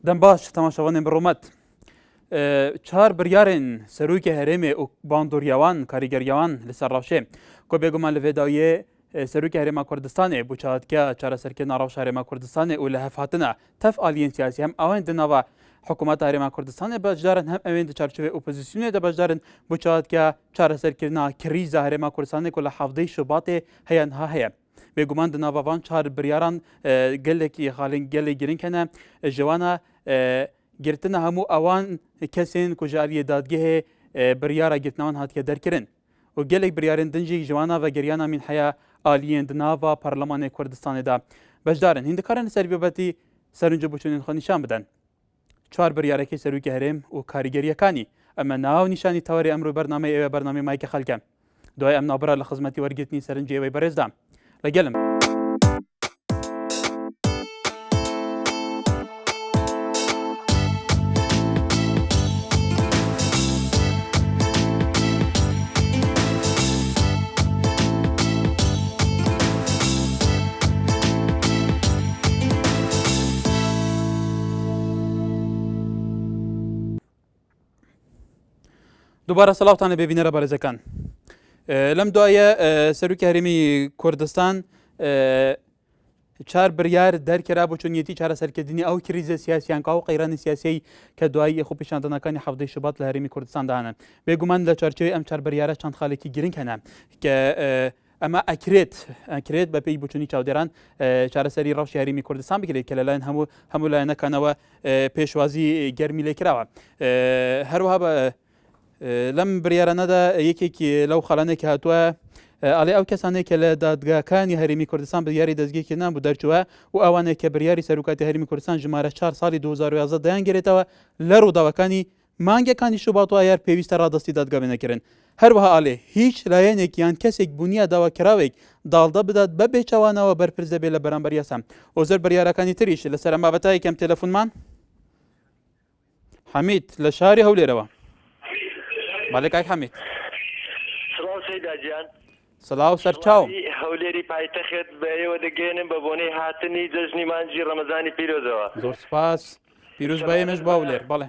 دەم باش تەماشاوانên bi romet çar biryarên serokê herêmê û bandoryawan karîgeriyawan li ser rewşê ku bêguman li vê dawiyê serokê Herêma Kurdistanê bû çaretgeha çareserkirina rewşa Herêma Kurdistanê û li hevhatina tev aliyên siyasî hem awên di nava hikûmeta Herêma Kurdistanê beşdarin hem ewên di çarçovê opozisyonê de beşdarin bû çaretgeha çareserkirina krîza Herêma Kurdistanê ku li hevdeyê Şubatê heya niha heye. Bêguman di nava van çar biryaran gelekî xalên gelê girîng hene ji wan e girtina hemû ewan kesên ku ji aliyê dadgehê biryara girtina wan hatiye derkirin û gelek biryarên din jî ji wana vegeriyana mîn heya aliyên di nava Parlemanê Kurdistanê de beşdarin. Hîn dikarin li ser vîbetî serûnce bûçûnên xwe nîşan bidin. Çar biryarekî serokê herêm û karîgeriyekanî em e nav nîşanî tewarê em rû bernameyê ew e bernamê mayîkê xelk e. Duayê em navbera li xizmetî wergirtinî serincê ew ê berêz da. Legelim. دووبارە سەڵاوتانە ببینەرە بەرزەکان. لەم دوایە سەرۆکی هەرێمی کوردستان چار بریار دەرکرا بۆ چۆنیەتی چارەسەرکردنی ئەو کریزە سیاسیان کە ئەو قەیرانی سیاسی کە دوایی خۆپیشاندنەکانی هەفتەی شوبات لە هەرێمی کوردستاندا هەن. بێگومان لە چارچۆی ئەم چار بریارە چەند خاڵێکی گرنگ هەن کە ئەمە ئەکرێت بە پێی بچوونی چاودێران چارەسەری ڕەوشی هەرێمی کوردستان بگرێت کە لەلایەن هەموو لایەنەکانەوە پێشوازی گەرمی لێکراوە. هەروەها بە لەم بریارانەدا یەکێکی لەو خەڵانێکی هاتووە ئەڵێ ئەو کەسانێک کە لە دادگاکانی هەرێمی کوردستان بریاری دەستگیرکردنان بوو دەرچووە و ئەوانێک کە بریاری سەرۆکاتی هەرێمی کوردستان ژمارە 4 ساڵی 2011 دەیانگرێتەوە لە ڕووداوەکانی مانگەکانی شوبات و یار پێویستە ڕادستی دادگا بێنەکردن. هەروەها ئەڵێ هیچ لایەنێک یان کەسێک بوونیە داواکراوێک داڵدە بدات بە بێچەوانەوە بەرپرس دەبێت لە بەرامبەر یاسا. ئۆزەر بریارەکانی تریش لەسەر ئەم بابەتە یەکەم تێلەفۆنمان حەمید لە شاری هەولێرەوە. مالک ئای حەمید سڵاو سەیدا گیان سڵاو سەرچاوم هەولێری پایتەخت بە ئێوە دەگەێنم بە بۆنەی هاتنی جەژنی مانجی ڕەمەزانی پیرۆزەوە. زۆر سپاس پیرۆز بە ئێمەش باولێر بەڵێ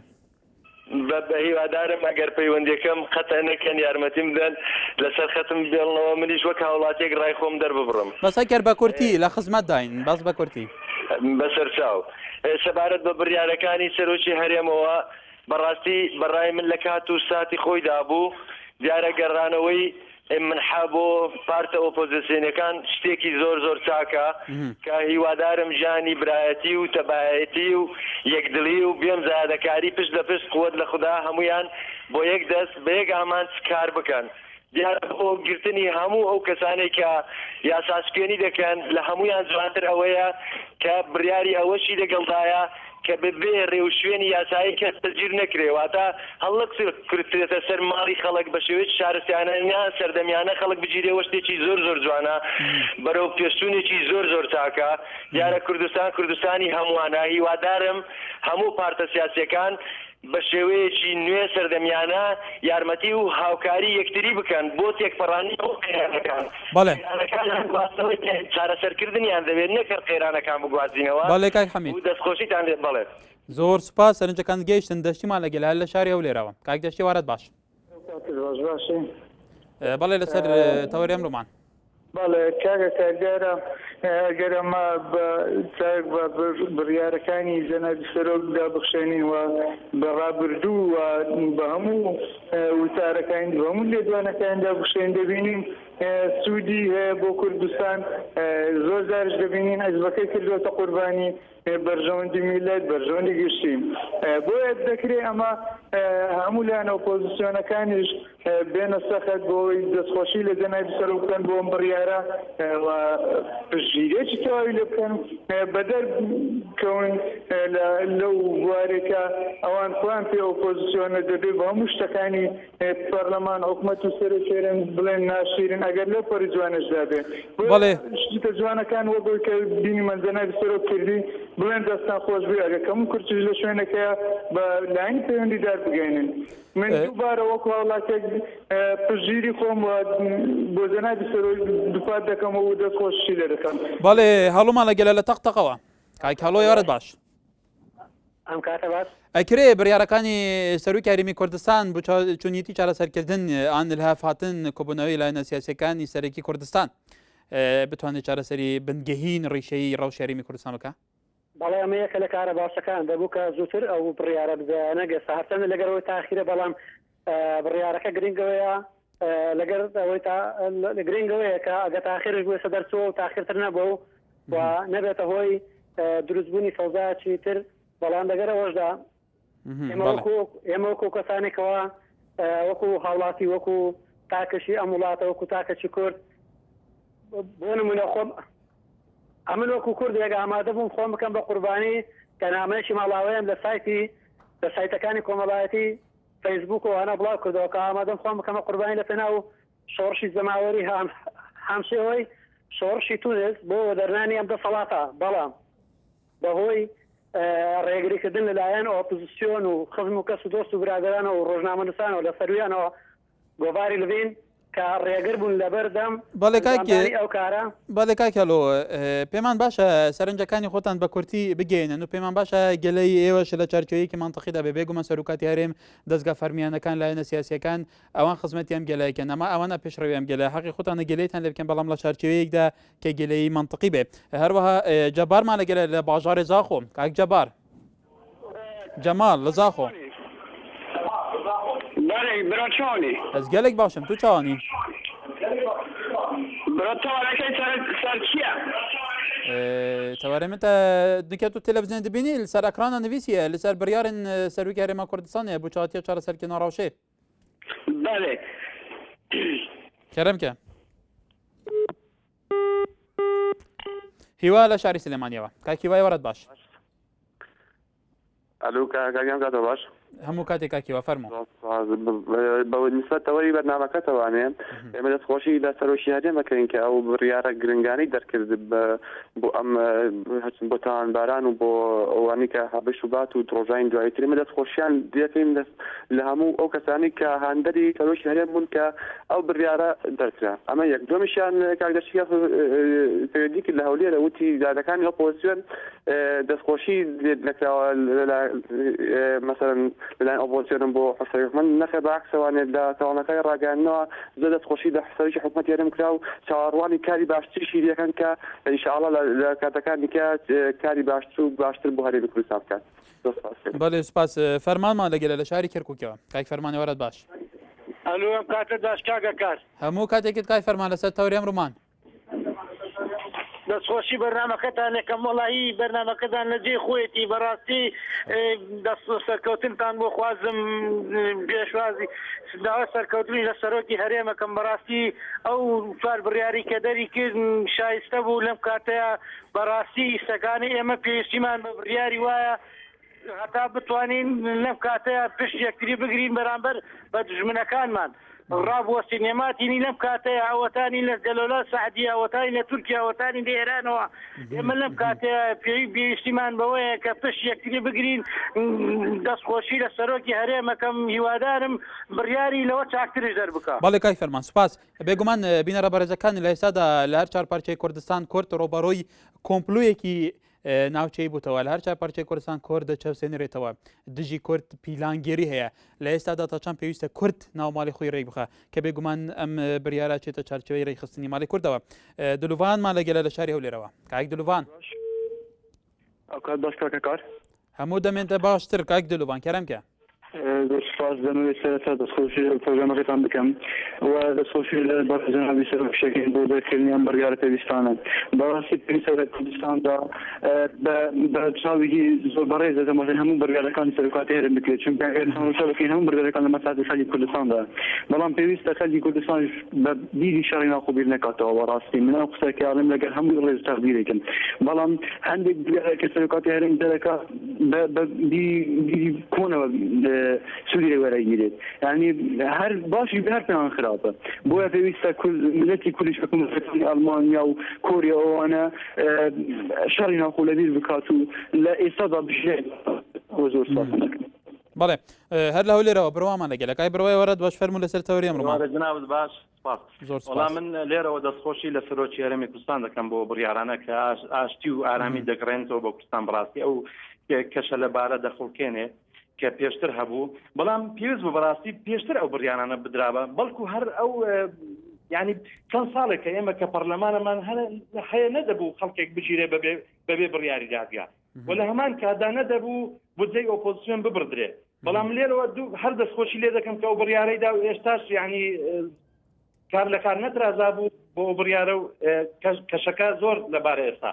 بە هیوادارم ئەگەر پەیوەندیەکەم خەتە نەکەن یارمەتیم بدەن لەسەر خەتم بێڵنەوە منیش وەک هاوڵاتێک ڕای خۆم دەرببڕم. بەسە کرد بە کورتی لە خزمەت داین باس بە کورتی بەسەر چاو سەبارەت بە بڕیارەکانی سەرۆکی هەرێمەوە بەڕاستی بەڕای من لە کات و ساتی خۆیدا بوو دیارە گەڕانەوەی منحا بۆ پارتە ئۆپۆزیسیۆنەکان شتێکی زۆر چاکە کە هیوادارم ژیانی برایەتی و تەبایەتی و یەکدڵی و بێم زیادەکاری پشت لە پشت قووەت لە خوددا هەمویان بۆ یەک دەست بە یەک ئامان کار بکەن. دیارە بۆ گرتنی هەموو ئەو کەسانێک کە یاساسپێنی دەکەن لە هەمویان جوانتر ئەوەیە کە بڕیاری ئەوەشی لەگەڵدایە کە ببێ ڕێو شوێنی یاسایی کەس تەجیر نەکرێواتە هەڵک کردێتە سەر ماڵی خەڵک بە شێوەیەکی شارستیانە سەردەمیانە خەڵک بگیرێەوە شتێکی زۆر جوانە بەرەو پێشتوونێکی زۆر چاکە. دیارە کوردستانی هەمووانە هیوادارم هەموو پارتە سیاسیەکان بە شێوەیەکی نوێ سەردەمیانە یارمەتی و هاوکاری یەکتری بکەن بۆ تێکپەڕانی قەیرانەکان. بەڵێ چارەسەرکردنیان دەبێت نەکرد قەیرانەکان بگوازینەوە. بەڵێ کاک حەمید دەستخۆشیتان دێت. بەڵێ زۆر سوپاس سەرنجەکان گەیشتن دەشتیمان لەگەلای لە شاری هەولێرەوە. کاک دەشتی وارەت باش. بەڵێ لەسەر تەوەری ئەمڕۆمان. بەڵێ کاکە کارگارە ئەگەر ئەمە بە بڕیارەکانی جەنابی سەرۆک دابخشێنین و بەڕابردوو و بە هەموو وتارەکانی بە هەموو لێدوانەکان دابخشێن دەبینین سوودی هەیە بۆ کوردستان. زۆر جارش دەبینین حیزبەکەی کردوتە قوربانی بەرژەوەندی میلەت بەرژەوەندی گشتی. بۆیە دەکرێت ئەمە هەموو لایەن ئۆپۆزیسیۆنەکانیش بێنە سەخت بۆی دەستخۆشی لە جەنابی سەرۆک بکەن بۆ ئەم بڕیارە و پشتگیریەکی تەواوی لێ بکەن بەدەرکەون لەو بوارێکە ئەوان خۆیان پێ ئۆپۆزیسیۆنە دەبێت بە هەموو شتەکانی پەرلەمان حکومەت و سەرۆکێرن بڵێن ناشیرن ئەگەر لەو پەری جوانشدا بێت. بەڵێ شتە جوانەکان وەگەی کە بینی من جەنابی سەرۆک کردی بڵێن دەستان خۆش بێ ئەگەر کەموو کورتیش لە شوێنەکەیە بە لایەنی پەیوەندیدار بگەێنن. من دووبارە وەکو وڵاتێک پشتگیری خۆم بۆ جەنابی سەرۆک دووپات دەکەمەوە و دەستخۆشی لێ دەکەم. بەڵێ هەڵومان لەگەلە لە تەقتەقەوە کاک هەڵۆی وارەت باش. ئەم کاتە باش ئەکرێ بڕیارەکانی سەرۆکی هەرێمی کوردستان بۆ چۆنیەتی چارەسەرکردن ئان لەهاف هاتن کۆبوونەوەی لایەنە سیاسیەکانی سەرەکی کوردستان بتوانێت چارەسەری بنگەهین ڕیشەی ڕەوشی هەرێمی کوردستان بکە؟ بەڵێ ئەمە یەکە لە کارە باشەکان دەبوو کە زووتر ئەو بڕیارە بدەیانە گەستا هەرچەندە لەگەرەوەی تاخیرە بەڵام بڕیارەکە گرنگەوەیە لەگەر ئەوەی گرنگەوەیە کە ئەگە تاخیرش بووە سەدەرچووە و تاخیرتر نەبوو و نەبێتە هۆی دروستبوونی فەوزایەکی تر بەڵام لەگەرەوەشدا ئێمە وەکو کەسانێکەوە وەکو هاوڵاتی وەکو تاکەشی ئەم وڵاتە وەکو تاکەشی کورد بۆ نمونە خۆم ئەمن وەکو کورد ێگە ئامادە بووم خۆم بکەم بە قوربانی کە نامەیەکی ماڵاوەیەم لە سایتەکانی کۆمەڵایەتی فەیسبوک و هەنا بڵاو کردەوە کە ئامادەم خۆم بکەمە قوربانی لە پێناو شۆڕشی زەماوەری هەمشێوەی شۆڕشی تونس بۆ دەرنانی ئەم دەسەڵاتە بەڵام بەهۆی ڕێگریکردن لەلایەن ئۆپۆزیسیۆن و خزم و کەس و دۆست و برادرانەوە و ڕۆژنامەنووسانەوە لە سەرویانەوە گۆڤاری لەبین کە ڕێگر بوون لەبەردەم ئەو کارە بەڵێ کاکەلۆ پێمان باشە سەرنجەکانی خۆتان بە کورتی بگەێنن و پێمان باشە گەلەی ئێوەش لە چارچۆیەکی منتەقیدا بێ بێگومە سەرۆکاتی هەرێم دەستگا فەرمیانەکان لایەنە سیاسیەکان ئەوان خزمەتیان گەلایکەن ئەمە ئەوانە پێشڕەویان گەلە حەقی خۆتانە گەلەیتان لێ بکەن بەڵام لە چارچۆیەکدا کە گەلەی منتەقی بێ هەروەها جەبارمان لەگەلە لە باژارێ زاخۆ کاک جەبار جەمال لە زاخۆ برا چۆنی؟ ئەس گەلێک باشم تو چاوانی؟ برا تەوارەکەی سەر چییە؟ تەوارەمەتە دکات و تەلەڤیزیۆن دەبینی لەسەر ئەکرانە نوویسیە لەسەر بڕیارن سەرۆکی هەرێما کوردستانە بۆ چاوەتیە چارەسەرکردنەوە ڕەوشێ بەڵێ کەرەمکە هیوا لە شاری سلێمانیەوە کاکی وای وەرەت باش ئەلو کاکیان کاتەوە باش هەموو کاتێک کاکیوە فەرموو بە نسبەتەوەی بەرنامەکەتەوانێ ئێمە دەستخۆشی لە سەرۆشی هەرێمەکەین کە ئەو بڕیارە گرنگانەی دەرکرد بۆ ئەم بۆ تاوانباران و بۆ ئەوانی کە هەبش و بات و ڕۆژاین دواییتر ئێمە دەستخۆشیان دەکەین لە هەموو ئەو کەسانی کە هاندەری سەرۆشی هەرێم بوون کە ئەو بڕیارە دەرکرا ئەمە یەک دومیشیان کاکدەشتیە پەیوەندی کرد لە هەولێرە وتی دادەکانی ئۆپۆزیسیۆن دەستخۆشی نەکراوە مەسەڵەن لەلایەن ئۆپۆزیسیۆن بۆ حسەوی من نەخێ باکسەوانێت لە تاوانەکەی ڕاگەاندنەوە زۆر دەستخۆشی لە حسەویی حکوومەتی هەرێم کرا و چاوەڕوانی کاری باشتریشی دەکەن کە ئینشاءڵڵا لە کاتەکانی کە کاری باشتر بۆ هەرێمی کوردستان بکات. بەڵێ سوپاس فەرمانمان لەگەلە لە شاری کەرکووکەوە کاک فەرمانی وەرەت باش ئەلو ئەم کاتە داش کاگە کار هەموو کاتێکت کای فەرمان لەسەر تەورێم ڕوومان دەستخۆشی بەرنامەکەتان یەکەم وڵایی بەرنامەکەتان لەجێ خۆیەتی بەڕاستی دەست سەرکەوتنتان بۆ خوازم پێشوازی داوا سەرکەوتنی لە سەرۆکی هەرێمەکەم بەڕاستی ئەو چوار بڕیاری کە دەری کرد شایستە بوو لەم کاتەیە بەڕاستی سەگانی ئێمە پێویستیمان بە بڕیاری وایە هەتا بتوانین لەم کاتەیە پشت یەکتری بگرین بەرامبەر بە دژمنەکانمان ڕابوە سینێماتینی لەم کاتەیە ئەوەتانی لە دەلۆلا سعدی ئەوەتانی لە تورکیا ئەوەتانی لە ئێرانەوە ئێمە لەم کاتەیە پێویستیمان بەوەیە کە پشت یەکتری بگرین دەستخۆشی لە سەرۆکی هەرێمەکەم هیوادارم بڕیاری لەوە چاکترش دەربکە. بەڵێ کای فەرمان سوپاس بێگومان بینەرە بەڕێزەکانی لە ئێستادا لە هەر چار پارچەی کوردستان کورد ڕۆبەڕۆی کۆمپلۆیەکی ناوچەی بووتەوە لە هەر چار پارچەی کوردستان کورد دەچەوسێنرێتەوە دژی کورد پیلانگێری هەیە لە ئێستادا تا چەند پێویستە کورد ناو ماڵی خۆی ڕێک بخە کە بێگومان ئەم بریارە چێتە چارچەوەی ڕێکخستنی ماڵی کوردەوە دلوڤانمان لەگەلە لە شاری هەولێرەوە کاک دلوڤان کات باش کاکە کار هەموو دەمێنتە باشتر کاک دلوڤان کەرەمکە سپاس دەمەوێت سەرەتا دەستخۆشی پرۆگرامەکەتان بکەم و دەستخۆشی لە بەرزەناوی سەرۆکشەکەین بۆ دەرکردنیان بڕیارە پێویستانە بەڕاستی پێویستە لە کوردستاندا بە چاوێکی زۆر بەڕێز دەمەژێن هەموو بڕیارەکانی سەرۆکاتی هەرێم بکرێت چونکە ئێستا هەموو بڕیارەکان لە مەساعدی خەڵکی کوردستاندا بەڵام پێویستە خەڵکی کوردستان بە بیری شەڕی ناخۆبیر نەکاتەوە بەڕاستی من ئەو قسەکەڵم لەگەر هەموو ڕێز تەقدیرێکن بەڵام هەندێک بڕیارێکە سەرۆکاتی هەرێم دەرەکات بە بیری کۆنەوە سوودی وەرەگیرێت یعنی هەر باشی هەر پێیان خراپە بۆیە پێویستە ملەتی کوردیش حکوومەتەکانی ئەڵمانیا و کۆریا ئەوانە شەڕی ناخۆلەبیر بکات و لە ئێستادا بژێت زۆر ساس نەکەن. بەڵێ هەر لە هەولێرەوە بڕوامان لەگەلە کای بڕوای وەرەت باش فەرموو لەسەر تەوری ئەمڕۆمان جناب باش وەڵام من لێرەوە دەستخۆشی لە سەرۆکی هەرێمی کوردستان دەکەم بۆ بڕیارانە کە ئاشتی و ئارامی دەگڕێنەوە بۆ کوردستان بڕاستی ئەو کەشە لەبارە دەخڵکێنێ کە پێشتر هەبوو بەڵام پێویست بە بەڕاستی پێشتر ئەو بڕیانانە بدرابە بەڵکو هەر ئەو یعنی چەند ساڵێک کە ئێمە کە پەرلەمانەمان هەیە نەدەبوو خەڵکێک بگیرێ بەبێ بڕیاری دادگا و لە هەمان کادا نەدەبوو بودجەی ئۆپۆزیسیۆن ببردرێ بەڵام لێرەوە هەر دەستخۆشی لێ دەکەم کە ئەو بڕیارەیدا و ئێستاش یعنی کار لە کار نەترازا بوو بۆ بڕیارە و کەشەکە زۆر لەبارە ئێستا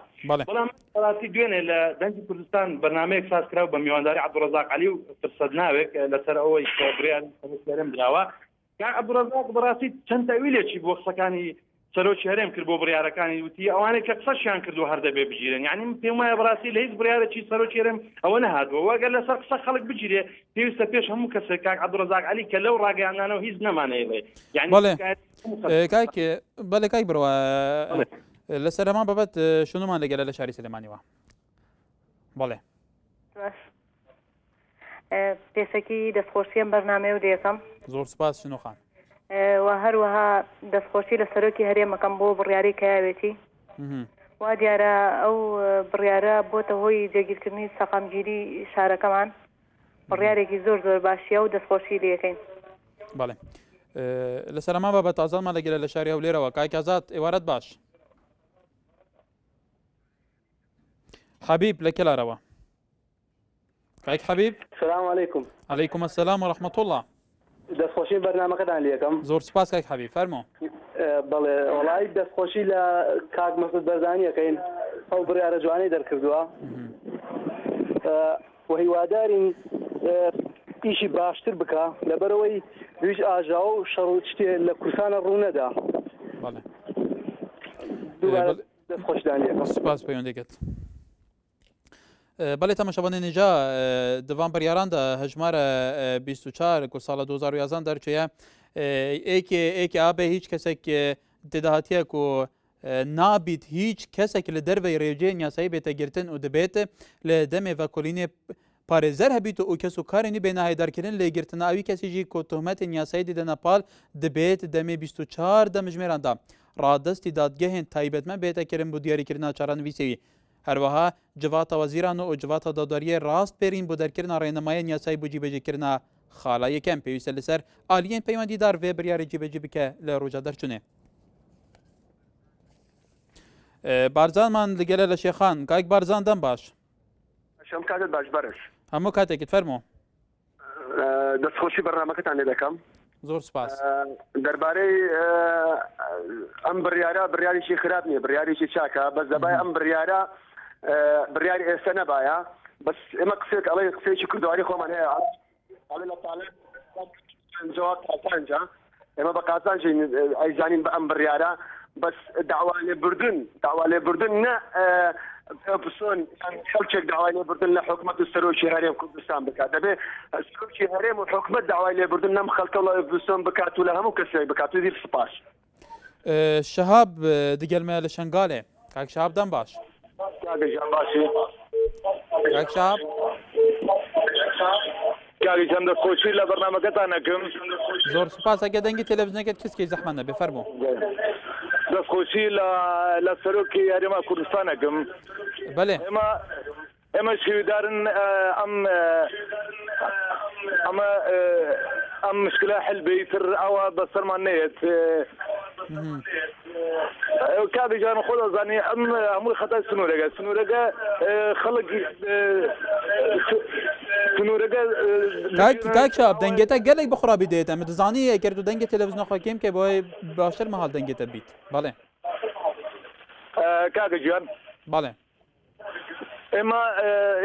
بەڵام وڵاتی دوێنێ لە دەنگی کوردستان بەرنامەیەک سازکراوە بە میوانداری عەبدوڕەزاق عەلی و فرسەد ناوێک لەسەر ئەوەی کە بڕیار سەرم دراوە کاک عەبدوڕەزاق بەڕاستی چەند تەویلێکی بۆ قسەکانی سەرۆکی هەرێم کرد بۆ بڕیارەکانی وتی ئەوانەی کە قسەشیان کردو هەردەبێ بگیرن یعنی پێم وایە بەڕاستی لە هیچ بڕیارێکی سەرۆکی هەرێم ئەوە نەهاتووە وەگەر لەسەر قسە خەڵک بگیرێ پێویستە پێش هەموو کەسێک کاک عەبدوڕەزاق عەلی کە لەو ڕاگەیاندانەوە هیچ نەمانەیەڵێ یعنی بەڵێ کاک بڕەوە لەسەر هەمان بابەت شنومان لەگەلە لە شاری سلێمانیەوە بەڵێ پێشەکی دەستخۆشیەم بەرنامەیە و دێکەم زۆر سپاس شنوخان و هەروەها دەستخۆشی لە سەرۆکی هەرێمەکەم بۆ بڕیاری کەیاوێتی وا دیارە ئەو بڕیارە بۆتە هۆی جێگیرکردنی سەقامگیری شارەکەمان بڕیارێکی زۆر زۆر باشیە و دەستخۆشی لەکەین بەڵێ لەسەر ئەمان بابەت ئازادمان لەگەلە لە شاری هەولێرەوە کاک ئازاد ئێوارەت باش حەبیب لە کێلارەوە کاک حەبیب السلام علیکم عەلەیکوم السلام وەرەحمەتوڵڵا دەستخۆشی بەرنامەکەتان لێکم زۆر سپاس کاک حەبیب فەرموو بەڵێ وڵای دەستخۆشی لە کاک مەسعود بەرزانیەکەین ئەو بڕیارە جوانەی دەرکردووە و هیوادارین ئیشی باشتر بکە لەبەرەوەی هیچ ئاژاو و شەڕ و شتێ لە کورسانە ڕوو نەدا دووبارە دەستخۆشدان لێکم سپاس پەیوەندێکت بەڵێ تەماشەبانێ نێجا دەوام بڕیاراندا هەژمارە 24 کو ساڵە 2011 دەرچەیە ئێکێ ئابێ هیچ کەسێک تێداهاتیەک و نابیت هیچ کەسێک لە دەرەوەی ڕێوجێ یاسایی بێتەگرتن و دەبێت لە دەمێ ڤەکۆلینێ پارێزەر هەبیت و کەس و کارێنی بێناهێدارکردن لێگرتناوی کەسێکی کۆتۆمەتی یاسایی دیدە نەپال دەبێت دەمێ 24 دەمژمێراندا ڕادستی دادگەهێن تایبەتمە بێتەکردن بۆ دیاریکردنا چارەنویسەوی هەروەها جواتە وەزیران و جواتە داداریە ڕاست پێرین بۆ دەرکردنا ڕێنەمایە یاسایی بۆ جیبەجێکردنا خاڵا یەکەم پێویستە لەسەر ئالیەن پەیوەندیدار vê بڕیارێ جیبەجێ بکە لە ڕۆژە دەرچوونێ بارزانمان لەگەلە لە شێخان کاک بارزان دەم باش شەم کاتت باش بەرز هەموو کاتێکت فەرموو دەستخۆشی بەرنامەکەتان لێ دەکەم زۆر سپاس دەربارەی ئەم بڕیارە بڕیاریشی خراپ نییە بڕیاریشی چاکە بەس دەبای ئەم بڕیارە بڕیاری ئێستا نەبایە بەس ئێمە قسێک ئەڵێ قسەیەکی کوردواری خۆمان هەیە ئەڵێ لە تاالێت جواب قازانجا ئێمە بە قازانجی ئەیزانین بە ئەم بڕیارە بەس داوا لێبوردن نە بسۆن خەڵکێک داوای لێبوردن لە حکومەت و سەرۆکی هەرێم کوردستان بکات دەبێ سەرۆکی هەرێم و حکومەت داوای لێبوردن نەم خەڵکە لە بسۆن بکات و لە هەموو کەسێک بکات و زیر سپاس شەهاب دیگەلمە لە شنگالێ کاک شەهاب دەم باش کاک شەهاب کاریجان دەستخۆشی لە بەرنامەکەتان نەکەم زۆر سپاس ئەگە دەنگی تەلەڤیزیۆنەکەت کەسکی زەحمەت نەبێ فەرموو دەستخۆشی لە سەرۆکی هەرێما کوردستان نەکەم بەڵێ ئێمە شێویدارن ئەم مشکلە حلبەی تر ئەوە بەسەرمان نەیەت کابیجان خۆ دەزانی ئەم هەمووی خەتای سنوورەکە خەڵک سنوورەکە کاک شاب دەنگێتە گەلێک بخڕابی دێت ئەمە دەزانی ئەگەر و دەنگی تەلەڤیزیۆنەخواکەم کە بۆی باشتر مەحاڵ دەنگێتە بیت بەڵێ کاکە گیان بەڵێ ئێمە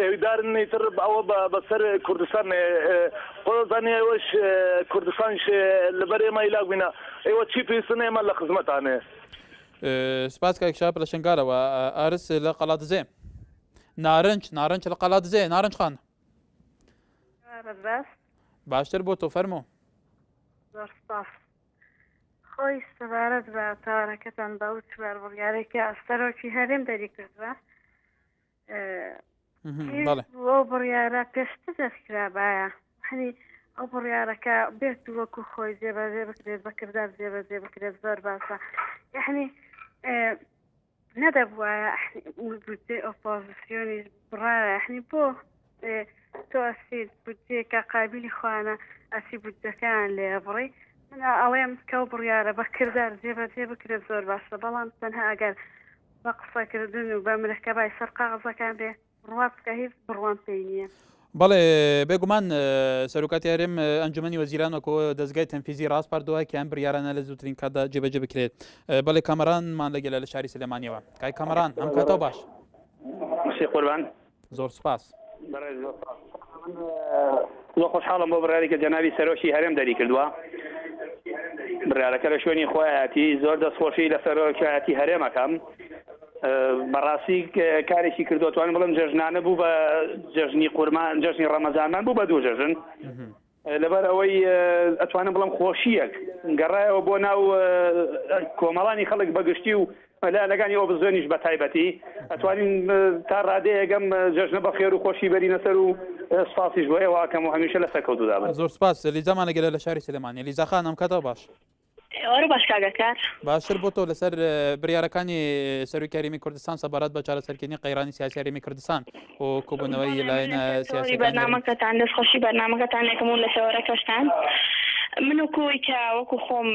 ئێویدارن ئیتر ئەوە بەسەر کوردستان خۆدەزانی ئێوەش کوردستانش لەبەر ئێمە ئیلاک بینە ئێوە چی پێویستن ئێمە لە خزمەتانێ سپاس کاک شاب لە شنگارەوە ئارس لە قەڵاتزێ نارنج لە قەڵاتزێ نارنج خان باشتر بۆ تۆ فەرموو زۆر سپاس خۆی سەبارەت بە تاوانەکەتان بە ئەو چوار بڕیارێکی سەرۆکی هەرێم دەری کردووە ئەو بڕیارە پێشتر دەستکرابایە هەنی ئەو بڕیارەکە بێت وەکو خۆی جێبەجێ بکرێت بەکردار جێبەجێ بکرێت زۆر باشە یعنی نەدەبووە بودجێ ئۆپۆزیسیۆنی بڕایە یعنی بۆ تۆ ئەسی بودجێکە قابلی خوانە ئەسی بودجەکان لێ بڕی من ئەڵێم کە و بڕیارە بە کردار جێبەجێ بکرێت زۆر باشە بەڵام تەنها ئەگەر بە قسەکردن و بە مرکەبای سەر قاغزەکان بێ ڕواتکە هیچ بڕوان پێی نییە. بەڵێ بێگومان سەرۆکاتی هەرێم ئەنجومەنی وەزیران وەکو دەستگای تەنفیزی ڕاست پاردووە کە ئەم بڕیارانە لە زووترین کاتدا جێبەجێ بکرێت. بەڵێ کامەرانمان لەگەلە لە شاری سلێمانیەوە کای کامەران ئەم کاتەوە باش قوربان زۆر سپاس. زۆر خۆشحاڵم بۆ بڕیارێکە جەنابی سەرۆکی هەرێم دەری کردووە. بڕیارەکە لە شوێنی خۆیەتی زۆر دەستخۆشی لە سەرۆکایەتی هەرێمەکەم. بەڕاستی کارێکی کردو توانم بڵم جەژنانە بوو بە جەژنی قورمان جەژنی ڕەمەزانمان بوو بە دوو جەژن لەبەر ئەوەی ئەتوانم بڵم خۆشیەک گەڕایەوە بۆ ناو کۆمەڵانی خەڵک بەگشتی و لەلایەنەکانی ئەو بزۆنیش بە تایبەتی ئەتوانین تا ڕادەیەگەم جەژنە بە خێر و خۆشی بەرینە سەر و سپاسیش بۆ ئێوەکەم و هەمیشە لە سەرکەوتودا بن. زۆر سپاس. لیزامان لەگەلە لە شاری سلێمانی. لیزاخان ئەم کاتەوە باش وەرە باش کاگەکار باشتر بۆ تۆ لەسەر بڕیارەکانی سەرۆکی هەرێمی کوردستان سەبارەت بە چارەسەرکردنی قەیرانی سیاسی هەرێمی کوردستان و کۆبوونەوەی لایەنە سیاسی بەرنامەکەتان دەستخۆشی بەرنامەکەتان لەکەمون لە سەوەرەکەشتان من وەکوی کە وەکو خۆم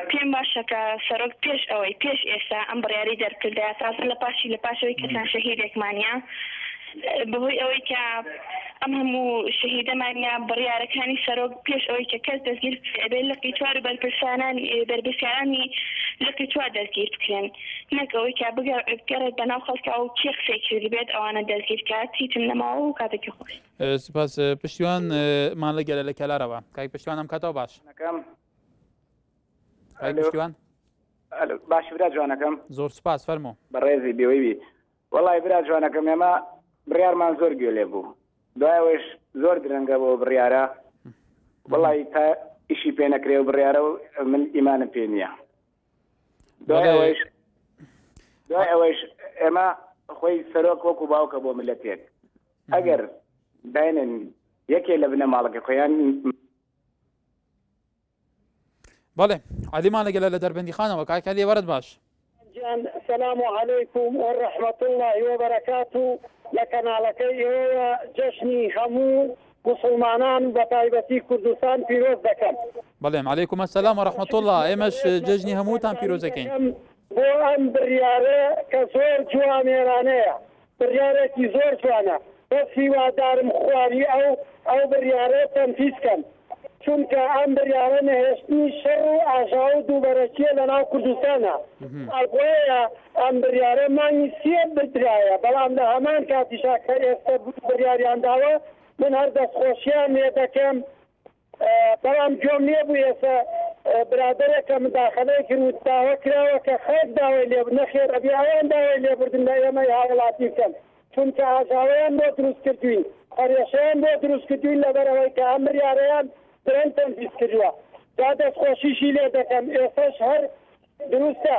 پێم باشە کە سەرۆک پێش ئەوەی پێش ئێستا ئەم بڕیاری دەرکردە تازە لە پاشەوەی کەسان شەهیدێکمانە بەهۆی ئەوەی کە ئەم هەموو شەهیدەمانیا بڕیارەکانی سەرۆک پێش ئەوەی کە کەس دەستگیر بێت لە قیتوار و بەرپرسیارانی لە قیتوار دەستگیر بکرێن نەک ئەوەی کە بگەڕێت بەناو خەڵکە و کێ قسەی کرد بێت ئەوانە دەستگیر کات هیچم نەماوە و کاتێکی خۆش. سپاس. پشتیوان مان لەگەلە لە کەلارەوە کاک پشتیوان ئەم کاتەوە باش کاک پشتیوان باش برا جوانەکەم زۆر سپاس فەرموو بەڕێزی بێوەی وەڵی برا جوانەکەم ئێمە بڕیارمان زۆر گوێ لێ بوو دوایەوەش زۆر درەنگە بۆ بڕیارە وەڵی تا ئیشی پێ نەکرێ و بڕیارە و من ئیمانم پێ نییە دوای ئەوەش ئێمە خۆی سەرۆک وەکو باوکە بۆ ملەتێک ئەگەر داینن یەکێ لە بنە ماڵەکە خۆیان بەڵێ عەلیمان لەگەلە لە دەربەندی خانەوە کاک عەلی وەرد باش. السلام عليكم ورحمة الله وبركاته لكنالكي هو جشني همو مسلمانان بتايبتي كردستان بيروز دكم. بەڵێ عەلەیکوم السلام ورحمة الله ئێمەش جەژنی هەمووتان پیرۆز دەکەین. بۆ ئەم بڕیارە کە زۆر جوانێرانەیە بڕیارێکی زۆر جوانە بەس هیوادارم خواری ئەو بڕیارە تەنفیزکەن چونکە ئەم بڕیارە نەهێشتنی شەڕ و ئاژاو و دووبەرەکیە لە ناو کوردستانە ئەگوەیە ئەم بڕیارە مانگی سێ بدرایە بەڵام لە هەمان کاتیشا کە ئێستا بڕیاریان داوە من هەر دەستخۆشیان لێ دەکەم بەڵام جۆم نییە بوو ئێستا برادەرێکە مداخەلەی کرد و داوە کراوە کە خەک داوای لێ نەخێر ئەبێ ئەویان داوای لێبوردن لە ئێمە هاوڵاتی بکەن چونکە ئاژاوەیان بۆ دروست کردوین هەرێشەیان بۆ دروست کردوین لەبەرەوەی کە ئەم بڕیارەیان درەنگ تەنفیز کردووە دا دەستخۆشیشی لێ دەکەم ئێستاش هەر دروستە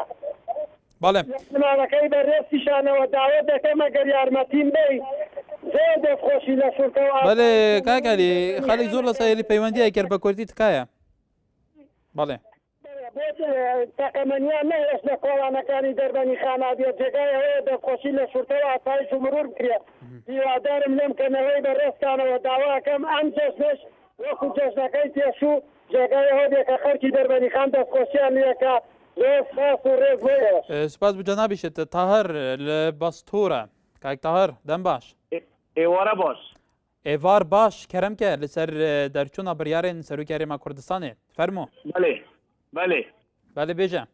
بەڵێ ماڵەکەی بەڕێستیشانەوە داوە دەکەم ئەگەر یارمەتیم بی زۆر دەستخۆشی لە شورتەوە بەڵێ کاک عەلی خەڵک زۆر لە سایلی پەیوەندی ئەکرد بە کوردی تکایە بەڵێ تەقەمەنیان نەهێشت لە کۆڵانەکانی دەربەنی خانابێت جێگای ئەوەیە دەستخۆشی لە شورتەوە ئاسایش و مرور بکرێت هیوادارم لەم کەنەوەی بەڕێستانەوە داواکەم ئەم جەژنەش وەکو جەژنەکەی پێشوو جێگای ئەوە بێکە خەڵکی دەربەنی خان دەستخۆشیان لێکە زۆر سپاس و ڕێز بۆ سپاس بۆ جەنابیشت تاهەر لە بەستوورە کاک تاهەر دەم باش ئێوارە باش ئێوار باش کەرەمکە لەسەر دەرچوونە بڕیارێن سەرۆکی هەرێما کوردستانێ فەرموو بەڵێ بێژە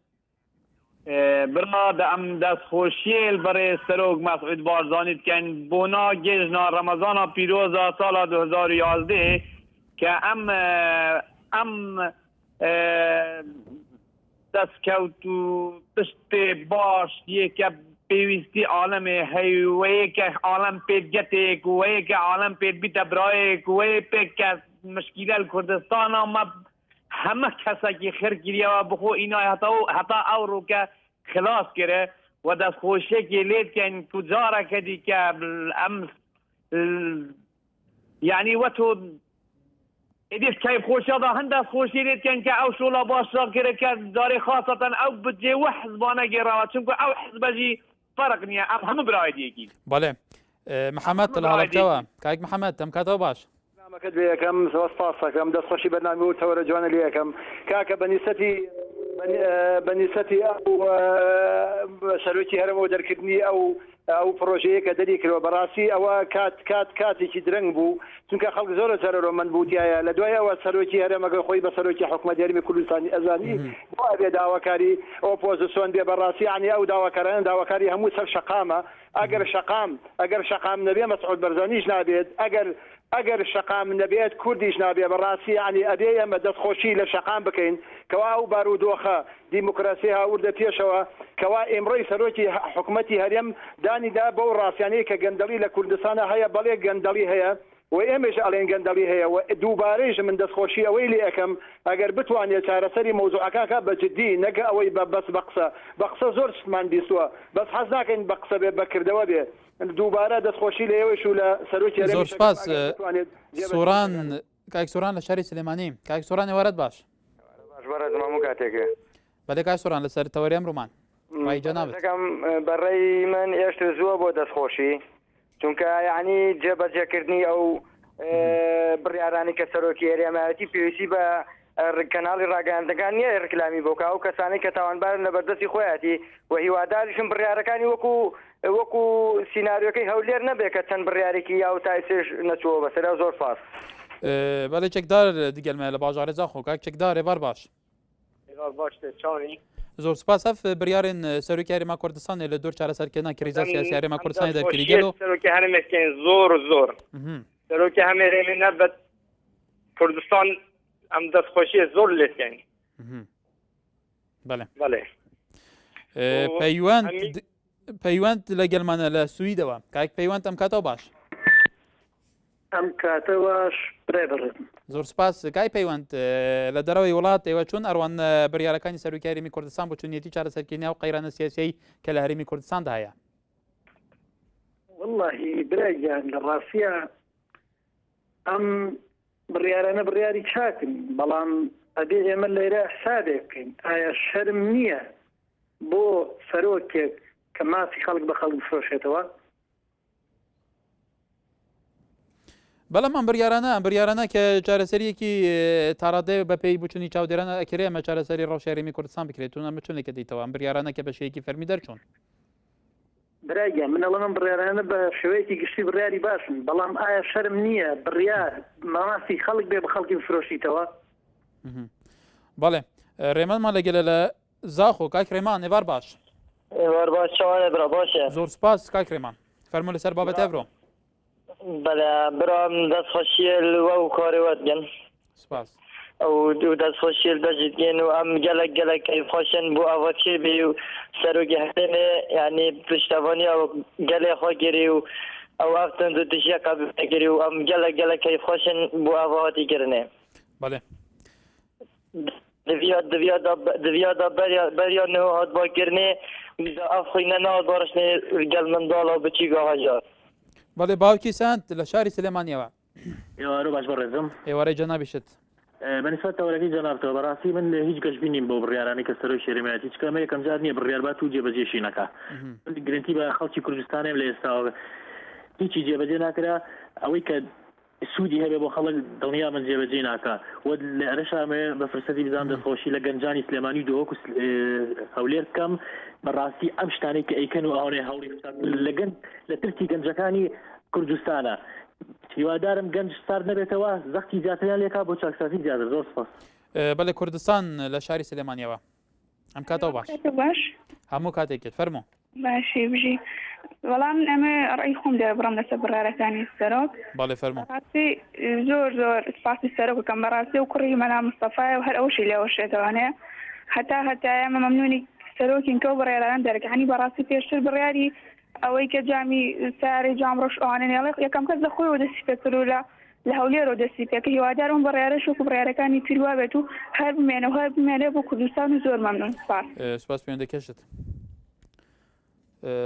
برا ئەم دەستخۆشیێ بەڕێ سەرۆک مەسعود بارزانî بکەن بۆنا گێژنا ڕەمەزانە پیرۆزە ساڵا 2011 کە ئەم دەستکەوت و پشتێ باش یەکە پێویستی عالەمێ هەیوەیەکە عالەم پێت گەتێک وەیەکە عالەم پێت بیتە برایەک وەیە پێکە مشکیلە کوردستانە مە همه کسایی خرگیریه و بخو اینا حتی او رو که خلاص کرده و دست خوشه که لید کن تجاره کدی که امس یعنی و تو ادیس کیف خوشه دا هند دست خوشی لید کن که او شولا باش را کرده که داره خاصتا او بجه و حزبانه گیره و چون که او حزبجی فرق نیه ام همه برای دیگی بله محەممەد لە هەڵەبجەوە کاک محەممەد دەم کاتەوە باش نامەکەت لێ یەکەم سپاسەکەم دەستخۆشی بەنامی و تەوەرە جوانە لێ یەکەم کاکە بەنیسەتی ئەو سەرۆکی هەرەمەوە دەرکردنی ئەو پرۆژەیە کە دەری کردەوە بەڕاستی ئەوە کاتێکی درەنگ بوو چونکە خەڵک زۆرە سەرۆمەند بووتیایە لە دوای ئەوە سەرۆکی هەرێمەگە خۆی بە سەرۆکی حکوومەت یاریمی کوردستانی ئەزانی بۆ بێ داواکاری ئۆپۆزیسیۆن بێ بەڕاستی عنی ئەو داواکاران داواکاری هەموو سەر شەقامە ئەگەر شەقام نەبێ مەسعود بەرزانیش نابێت ئەگەر شەقام نەبێت کوردیش نابێ بەڕاستی عنی ئەبێ ئەمە دەستخۆشی لە شەقام بکەین کەوا ئەو بارودۆخە دیموکراسی هاوردە پێشەوە کەوا ئێمڕۆی سەرۆکی حکوومەتی هەرێم دانیدا بەو ڕاستیانەیە کە گەندەڵی لە کوردستانە هەیە بەڵێ گەندەڵی هەیە و ئێمەش ئەڵێن گەندەڵی هەیە و دووبارەیش من دەستخۆشی ئەوەی لێ ئەەکەم ئەگەر بتوانێت چارەسەری مۆزوعەکە بەجددی نەگە ئەوەی بەس بە قسە زۆر شتمان بیستووە بەس حەز ناکەین بە قسە بێ بەکردەوە بێ دووبارە دەستخۆشی لە ئێوەش و لە سەرۆکی زۆر سپاس سۆران کاک سۆران لە شاری سلێمانی کاک سۆران ێوارەت باش بەڕێزمامو کاتێکە بەڵێ کاک سۆران لەسەر تەوەری ئەمڕۆمان ڕایجەنابێتەکەم بەڕێی من ئێشتر زووە بۆ دەستخۆشی چونکە یعنی جێبەجێکردنی ئەو بڕیارانی کە سەرۆکی هەرێمایەتی پێویستی بە کەناڵی ڕاگەاندەکان نییە ڕکلامی بۆکە ئەو کەسانی کە تاوانبارن لە بەردەستی خۆیەتی و هیواداریشم بڕیارەکانی وەکو سیناریۆکەی هەولێر نەبێت کە چەند بڕیارێکی یا و تایسێش نەچووە بەسەرا زۆر فاس بەڵێ چێکدار دیگەلمە لە باژارێ زاخۆ کاک چێکدار ێوار باش زۆر سپاس ئەف بریارên سەرۆکی هەرێما کوردستانê li dor çareserkirina krîza siyasî herêma Kurdistanê derkirî gelo سەرۆکی هەرێمێکێن زۆر سەرۆکی هەمێرێمێ نەبەت کوردستان ئەم دەستخۆشیە زۆر لێتکەین بەڵێ پەیوەند لەگەلمانە لە سویدەوە کاک پەیوەند ئەم کاتەوە باش ئەم کاتەوەش برێبڕێت زۆر سپاس کای پەیوەند لە دەرەوەی وڵات ئێوە چۆن ئەڕوان بڕیارەکانی سەرۆکی هەرێمی کوردستان بۆ چونیەتی چارەسەرکردنی و قەیرانە سیاسیایی کە لە هەرێمی کوردستاندا هەیە واللهی برایان لە ڕاستیە ئەم بڕیارانە بڕیاری چاکن بەڵام ئەبێ ئێمە لێرە حسابێ بکەین ئایا شەرم نییە بۆ سەرۆکێک کە مافی خەڵک بە خەڵک بفرۆشێتەوە بەڵام ئەم بڕیارانە کە چارەسەریەکی تاڕادێ بە پێی بچوونی چاودێرانە ئەکرێ ئەمە چارەسەری ڕەوشی هەرێمی کوردستان بکرێت و ئەمە چۆنێکە دیتەوە ئەم بڕیارانە کە بە شێوەیەکی فەرمی دەرچوون برایان من ئەڵەم بڕیارانە بە شێوەیەکی گشتی بڕیاری باشن بەڵام ئایا شەرم نییە بڕیار مافی خەڵک بێ بە خەڵکی بفرۆشیتەوە بەڵێ ڕێمانمان لەگەلە لە زاخۆ کاک ڕێمان ێوار باش ێوار باش چاوانە برا باشە زۆر سپاس کاک ڕێمان فەرموو لەسەر بابەت ئەڤڕۆ بەڵێ برام دەستخۆشیە وە و کارێوەت گەن سپاس ئەو دوو دەستخۆشیل دەژیتگەن و ئەم gelek کەیفخۆشن بۆ ئەوەچێ بێ و سەرۆکی هەرێمێ یعنی پشتەوانی ئەو gelê xwe girî û ew ev tund û tişeka bigirî û em gelek keyfxweşin bû ev hatî kirinê بەڵێ diviya da beriya nû hatbakirinê ev xwîne nehat barişnê gel mendala biçîka hejar بەڵێ باوکی سند لە شاری سلێمانیەوە ئێوارە باش بەڕێزم ئێوارەی جەنابیشت بەنسبەت تەوەرەکەی جەنابتەوە بەڕاستی من هیچ گەشتبینیم بۆ بڕیارانی کە سەرۆکی هەرێمایەتی چکە ئەمە یەکەم جار نییە بڕیاربات و جێبەجێشی نەکا گرنتی بە خەڵکی کوردستانێم لە ئێستاوە هیچی جێبەجێ ناکرا ئەوەی کە سوودی هەبێ بۆ خەڵک دڵنیا من جێبەجێ ناکە و لە ئەرەشامێ بە فرسەتی بزان دەستخۆشی لە گەنجانی سلێمانی دۆوەکو هەولێر بکەم بەڕاستی ئەم شتانەی کە ئەیکەن و ئەوانەی هەوڵی لە ترکی گەنجەکانی کوردستانە هیوادارم گەنج سارد نەبێتەوە زەختی زیاتریان لێکا بۆ چاکسازی زیاتر زۆر سپاس بەڵێ کوردستان لە شاری سلێمانیەوە ئەم کاتەوە باش هەموو کاتێکت فەرموو باشی بژی وەڵام ئەمە ڕێی خۆم دێ بڕم لەسەر بڕارەکانی سەرۆک بەڵێ فەرموو زۆر سپاسی سەرۆکەکەم بەڕاستی و کوڕی مەلا مستەفای و هەر ئەوشی لێوەشێتەوەنێ هەتا ئەمە مەمنونی سەرۆکین کە و بڕێران دەرەکانی بەڕاستی پێشتر بڕیاری ئەوەی کە جامی ساری جام ڕۆژ ئەوانێڵێ یەکەم کەس لە خۆی و دەستی پێکرد و لە هەولێرەوە دەستی پێکە هیوادارم بەڕێارە شوک و بڕیارەکانی تریوا بێت و هەر بمێنە هەر بمێنێ بۆ کوردستان و زۆر مەمنون سپاس پێوەندە کەشت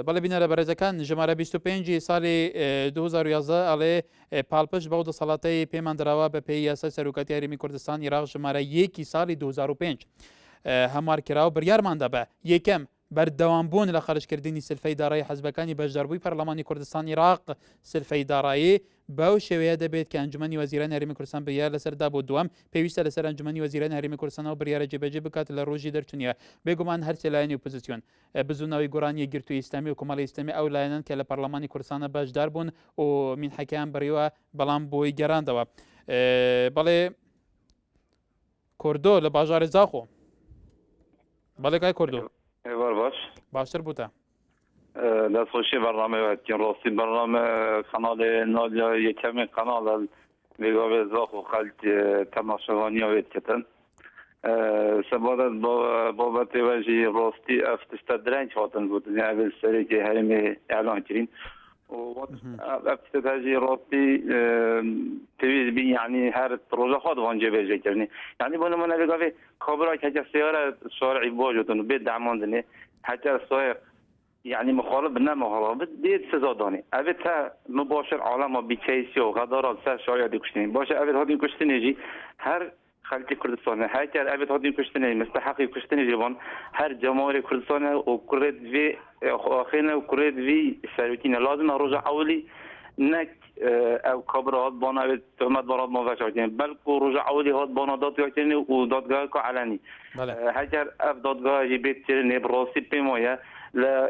بەڵێ بینە لە بەڕێزەکان ژمارە 25 ساڵی 2011 ئەڵێ پاڵپشت بەو دەسەڵاتەی پێمان دراوە بە پێی یاسای سەرۆکاتی هەرێمی کوردستان عێراق ژمارە 1 ساڵی 2005 هەموارکراوە بڕیارماندا بە یەکەم بەردەوامبوون لە خەرجکردنی سلفەی دارایی حەزبەکانی بەشداربووی پەرلەمانی کوردستان عێراق سلفەی دارایی بەو شێوەیە دەبێت کە ئەنجومەنی وەزیرانی هەرێمی کوردستان بڕیار لەسەردا بۆ دووەم پێویستە لەسەر ئەنجومەنی وەزیرانی هەرێمی کوردستانەوە بڕیارە جێبەجێ بکات لە ڕۆژی دەرچوونیە بێگومان هەرچێ لایەنی ئۆپۆزیسیۆن بزوونەوەی گۆڕانی گرتووی ئیسلامی و کۆمەڵی ئیسلامی ئەو لایەنن کە لە پەرلەمانی کوردستانە بەشدار بوون و مینحەکەیان بڕیوە بەڵام بۆی گەڕاندەوە بەڵێ کۆردۆ لە باژارێ زاخۆ بەڵێ کای کۆردۆ باش باشتر بووتە دەستخۆشی بەڕامەوەتین ڕاستی بەڕامە خەناڵێ نالیا یەکەمی قەناڵە بێگاوێ زاخ و خەلک تەماشەوانیاوێت کردن سەبارەت بابەتێ وەژی ڕاستی ئەف تشتە درەنگ هاتن گوتن ئەوێ سەرێکی هەرێمێ ئەعلان کردین ئەف تشتەژی ڕاستی پێویست بین یعنی هەر ڕۆژە خۆ دەوان جێبەجێکردنی یعنی بۆ نمونە بێگاوێ کابرا کەجە سیارە شارعی باجتن و بێت داماندنێ حتى سایق يعني مخالف نمخالف ديت سزاداني أبد مباشر عالم بكيسي وغدارات سر شارع دكشتني باشه أبد هادين كشتني جي هر خلق كردستان هر أبد هادين كشتني مستحق كشتني جوان هر جمهور كردستان وكرد في آخرنا وكرد في سروتين لازم رجع أولي نك او كبرات بانا أبد تهمت برات ما وجهتين بل رجع أولي هاد بانا داد يعتني ودادگاه كعلني هر أف دادگاه جبت ترني براسي بمايا لا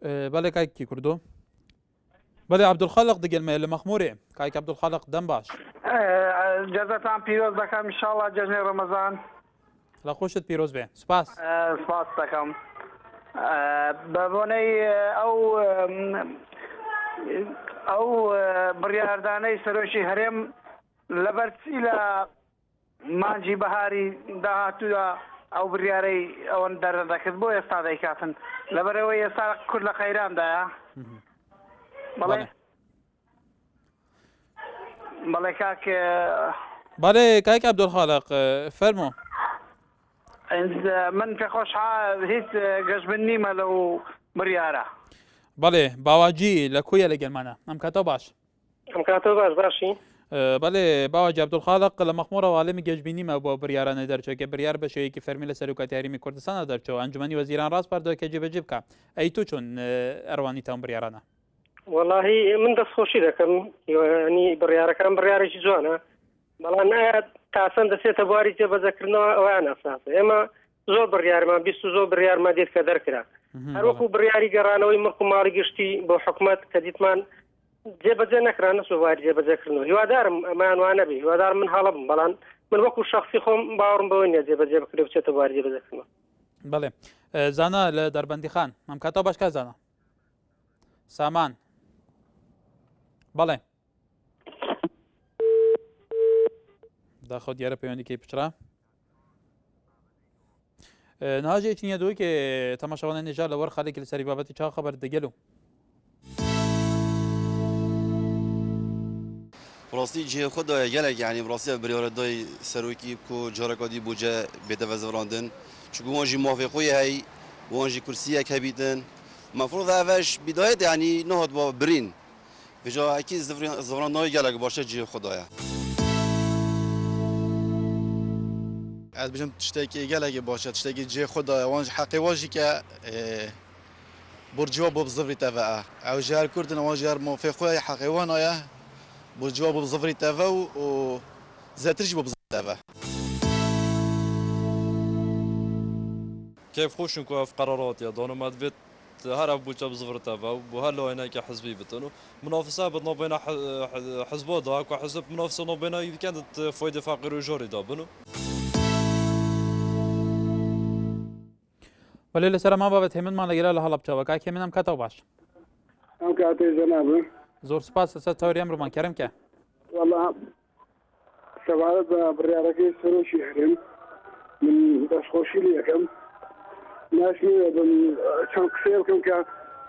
بله کایکی کردو بله عبدالخالق دیگه المه مخموره کایک عبدالخالق دم باش جزتان پیروز بکم انشاءالله جشن رمضان لا خوشت پیروز به سپاس سپاس بکم ببونی او بریاردانه سروشی هرم لبرسی مانجی بهاری دهاتو او بریاری ئەوەن دەردەکرد بۆ ئێستا دەیکاتن لەبەرەوەی ئێستا کورد لە خەیرامدایە بەڵێ کاک بەڵێ کاک عەبدولخالق فەرمۆ من پێخۆش هیچ گەشتبن نیمە لەو بریارە بەڵێ باواجی لە کویە لەگەلمانە ئەم کاتەوە باش ئەم کاتەوە باشی بەڵێ باواجی عەبدولخالق لە مەخموڕەوە عالەمی گەشتبینیمە بۆ بریارانە دەرچۆکە بریار بە شێوەیەکی فەرمی لە سەرۆکاتی هەرێمی کوردستانە دەرچەوە ئەنجومەنی وەزیران ڕاست پاردەوە کە جێبەجێ بکە ئەی تو چۆن ئەڕوانی تاون بریارانە واللهی من دەستخۆشی دەکەم ینی بڕیارەکان بڕیارێکی جوانە بەڵام تا چەند دەچێتە بواری جێبەجێکردنەوە ئەویان ئەساسە ئێمە زۆر بڕیارمان بیست و زۆر بڕیارمان دێت کە دەرکرا هەروەکو بڕیاری گەڕانەوەی مڵک و ماڵی گشتی بۆ حکوومەت کە دیتمان جێبەجێ نەکرا نەچوە بواری جێبەجێکردنەوە هیوادارم ئەمان وانە بێ هیوادارم من هەڵە بم بەڵام من وەکو شخصی خۆم باوەڕم بەوەی نییە جێبەجێ بکرێ بچێتە بواری جێبەجێکردنەوە بەڵێ زانا لە دەربەندی خان ئەم کاتەوە باش کا زانا سامان بەڵێ داخۆ دیارە پەیوەندیکەی پچرا نهاجێکی نییە دووی کە تەماشاوانە نێژا لە وەر خەڵێکی لەسەری بابەتی چاو خەبەر دەگەلو براستی جه خود دای گلک یعنی براستی بریار دای سروکی کو جارکادی بوجه بده وزراندن چون وانجی موافقی هی وانجی کرسیه کبیدن مفروض اوش بدایت یعنی نهاد با برین و جا اکی زفراندای گلک باشه جه خدایا از بجم تشتکی گلک باشه تشتکی جه خدایا وانج حقی واجی که برجوا ببزفری تفاعه او جار کردن وانج جار موافقی حقیوان آیا برجوا ببزفری تفا و زاترج ببزفری تفا كيف خوش نكون في قرارات يا دونو ما دفيت هرب بوجه بزفر تفا وهلا هنا كحزبي بتنو منافسه بدنا بين حزب داك وحزب منافسه بين اذا كانت فايده فقير وجوري دابنو ولی لەسەر ما بابەت هێمنمان لەگەرا لە هەڵە بچەوە کاک هێمن ئەم کاتەوە باش ئەم کاتێ جەنابە زۆر سپاس لەسەر تەوری ئەمڕۆمان کەرم کە والله سەبارەت بە بڕیارەکەی سەرۆکی هەرێم من دەستخۆشی لێ یەکەم ناشنیوە بم چەند قسێ بکەم کە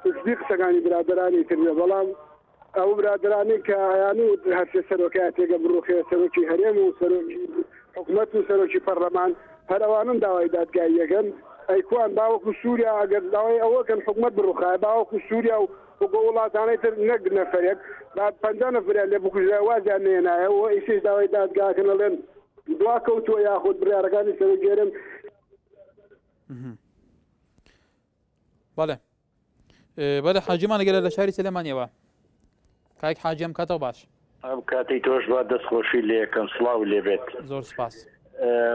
تسبیق قسەکانی برادرانی کردە بەڵام ئەو برادرانی کە ئایانی و هەرچێ سەرۆکای تێگە بڕوخێ سەرۆکی هەرێم و سەرۆکی حکوومەت و سەرۆکی پەرلەمان هەر ئەوانن داوای دادگای یەکەن ئەیکوان باوەکو سووریا ئەگەر داوای ئەوەکەن حکوومەت بڕوخای باوەکو سووریا و بۆ وڵاتانەی تر نەک نەفرێک بعد 50 نەفریان لێ بکوژای وازیان نێنایەوە ئیسیش داوای دادگاکەن لەڵێن دوا کەوتووە یاخود بڕیارەکانی سەرۆکێرم بەڵێ بەڵێ حاجیمان لەگەلە لە شاری سلێمانیەوە کاک حاجیم کاتەوە باش ئەم کاتی تۆش با دەستخۆشی لێ یەکەم سڵاو لێبێت زۆر سپاس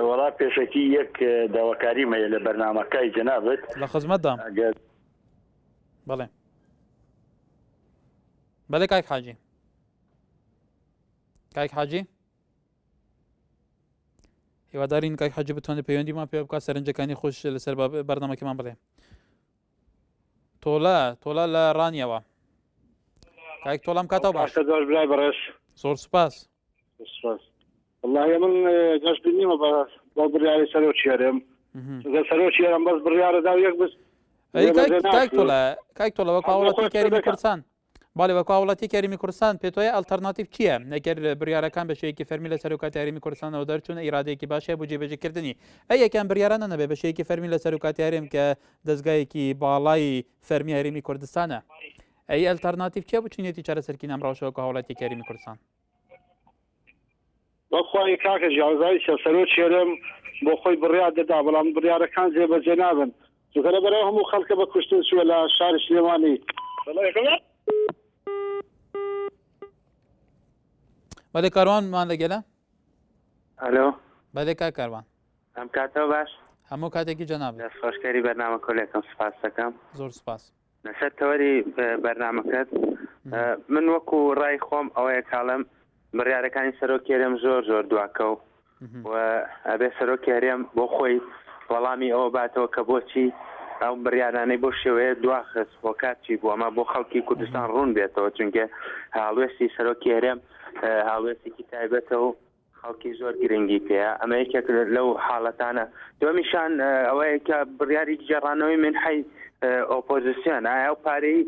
وەڵا پێشەکی یەک داواکاریمەیە لە بەرنامەکەی جەنابەت لە خزمەتدام بەڵێ بەڵێ کاک حاجی کاک حاجی هیوادارین کاک حاجی بتوانێت پەیوەندیمان پێ بکات سەرنجەکانی خۆش لەسەر بەرنامەکەمان بڵێ تۆڵە لە ڕانیەوە کاک تۆڵام کاتەوە باش برای بەڕێز زۆر سوپاس والله من گەشت نیمە بە بڕیاری سەرۆکی هەرێم سەرۆکی هەرێم بەس بڕیارەدا یەک بس کاک تۆڵە وەکو هاوڵاتی کەریمی کوردستان باڵێ وەکو هاوڵاتی کەریمی کوردستان پێت وایە ئەڵتەرناتیڤ چییە نەگەر بڕیارەکان بە شێیەکی فەرمی لە سەرۆکاتی هەرێمی کوردستانەوە دەرچوونە ئیرادەیەکی باشە بۆ جێبەجێکردنی یەکیان بڕیارانە نەبێ بە شێیەکی فەرمی لە سەرۆکاتی هەرێم کە دەستگایەکی باڵای فەرمی هەرێمی کوردستانە ئەی ئەلتەرناتیڤ چیە بچینێتی چارەسەرکی نامڕاوشەوەکە هاوڵاتی کەریمی کوردستان بەخوای کاکە جیاوازایی سەرۆکی هەرێم بۆ خۆی بڕیار دەدا بەڵام بڕیارەکان جێبەجێ نابن چونکە لەبەرەوە هەموو خەڵکە بە کوشتن چووە لە شاری سلێمانی بەڵێ کاروانمان لەگەلە ئەلۆ بەڵێ کا کاروان ئەم کاتەوە باش هەموو کاتێکی جەناب دەستخۆشکەری بەرنامە کۆلێکم سپاس دەکەم زۆر سپاس لەسەر تەوەری بەرنامەکەت من وەکو ڕای خۆم ئەوەیە کاڵم بڕیارەکانی سەرۆکی هەرێم زۆر دواکە و ئەبێ سەرۆکی هەرێم بۆ خۆی وەڵامی ئەوە باتەوە کە بۆچی ئەو بڕیارانەی بۆ شێوەیە دواخست بۆ کاتچی بوو ئەمە بۆ خەڵکی کوردستان ڕوون بێتەوە چونکە هاڵوێستی سەرۆکی هەرێم هاڵوێستێکی تایبەتە و خەڵکی زۆر گرنگی پێەیە ئەمە یەکێک لەو حاڵەتانە دومیشان ئەوەیە کە بڕیاری گەڕانەوەی منحی ئۆپۆزیسیۆن ئایا ئەو پارەی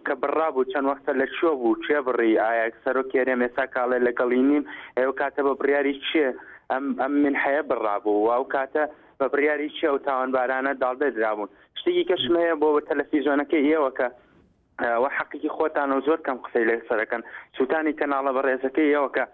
کە بڕابوو چەند وەختە لە چۆ بوو چێ بڕی ئایا سەرۆکی هەرێم ئێستا کاڵێ لەگەڵی نیم ئێوە کاتە بە بڕیاری چیە ئەم منحەیە بڕابوو و ئەو کاتە بە بڕیاری چیە و تاوانبارانە داڵدە درابوون شتێکی کەشم هەیە بۆ بە تەلەڤیزۆنەکەی ئێوە کە وە حەقیقی خۆتان و زۆر کەم قسەی لەسەرەکەن سووتانی کەناڵە بەڕێزەکەی ئێوە کە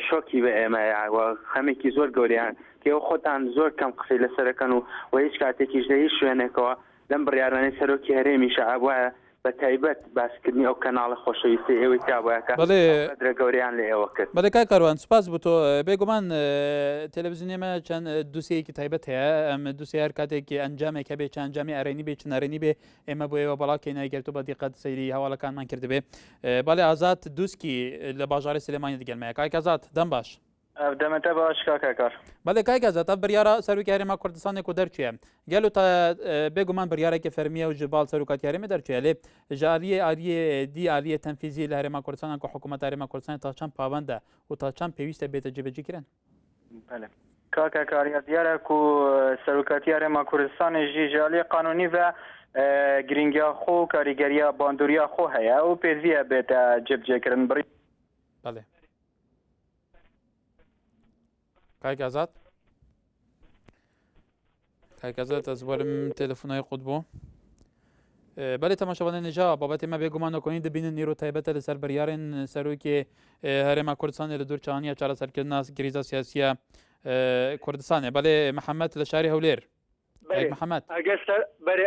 شۆکی بە ئێمەوە خەمێکی زۆر گەوریان کێوە خۆتان زۆر کەم قسەی لەسەرەکەن و هیچ کاتێکیش لە هیچ شوێنێکەوە لەم بڕیارانەی سەرۆکی هەرێمیش ئابواە بە تایبەت باسکردنی ئەو کەناڵە خۆشەویستی ئێوەی تابواکە درە گەوریان لە ئێوە کرد بەڵێ کا کاروان سپاس بوو تۆ بێگومان تەلەڤیزیۆنێمە چەند دووسەیەکی تایبەت هەیە ئەم دووسێ هەر کاتێکی ئەنجامێکە بێ چەند ئەنجامی ئەرێنی بێ چنارێنی بێ ئێمە بۆ ئێوە بەڵاوکەی نایگەرتو بە دیقەت سەیری هەواڵەکانمان کردبێ بەڵێ ئازاد دووسکی لە باژاری سلێمانی دیگەلمەیە کاک ئازاد دەم باش دەمەتە باش کاکار بەڵێ کاک ئازاد ئەم بڕیارە سەرۆکی هەرێما کوردستانێک و دەرچێ گەلو تا بێگومان بڕیارێکی فەرمیە و جبال سەرۆکاتی هەرێمی دەرچێ لێ ژاریە ئالیە دی ئالیە تەنفیزی لە هەرێما کوردستان کە حکوومەت هەرێما کوردستان تا چەند پابەندە و تا چەند پێویستە بێتە جێبەجێکردن کاکاریە دیارە و سەرۆکاتی هەرێما کوردستانی ژالی قانونی و گرنگیا خۆ کاریگەریە باندوریە خۆ هەیە و پێویە بێتە جێبجێکردن بڕی بەڵێ کاک ئازاد ئەزوارم تەلەفۆنای قوت بوو بەڵێ تەماشاوانە نێژا بابەتی مە بێگومان نۆکۆنی دەبینن نیرۆ تایبەتە لەسەر بڕیارên سەرۆکی هەرێما کوردستانی لە دوورچوانیە چارەسەرکردنا گریزە سیاسیە کوردستانێ بەڵێ محەممەد لە شاری هەولێر محەممەد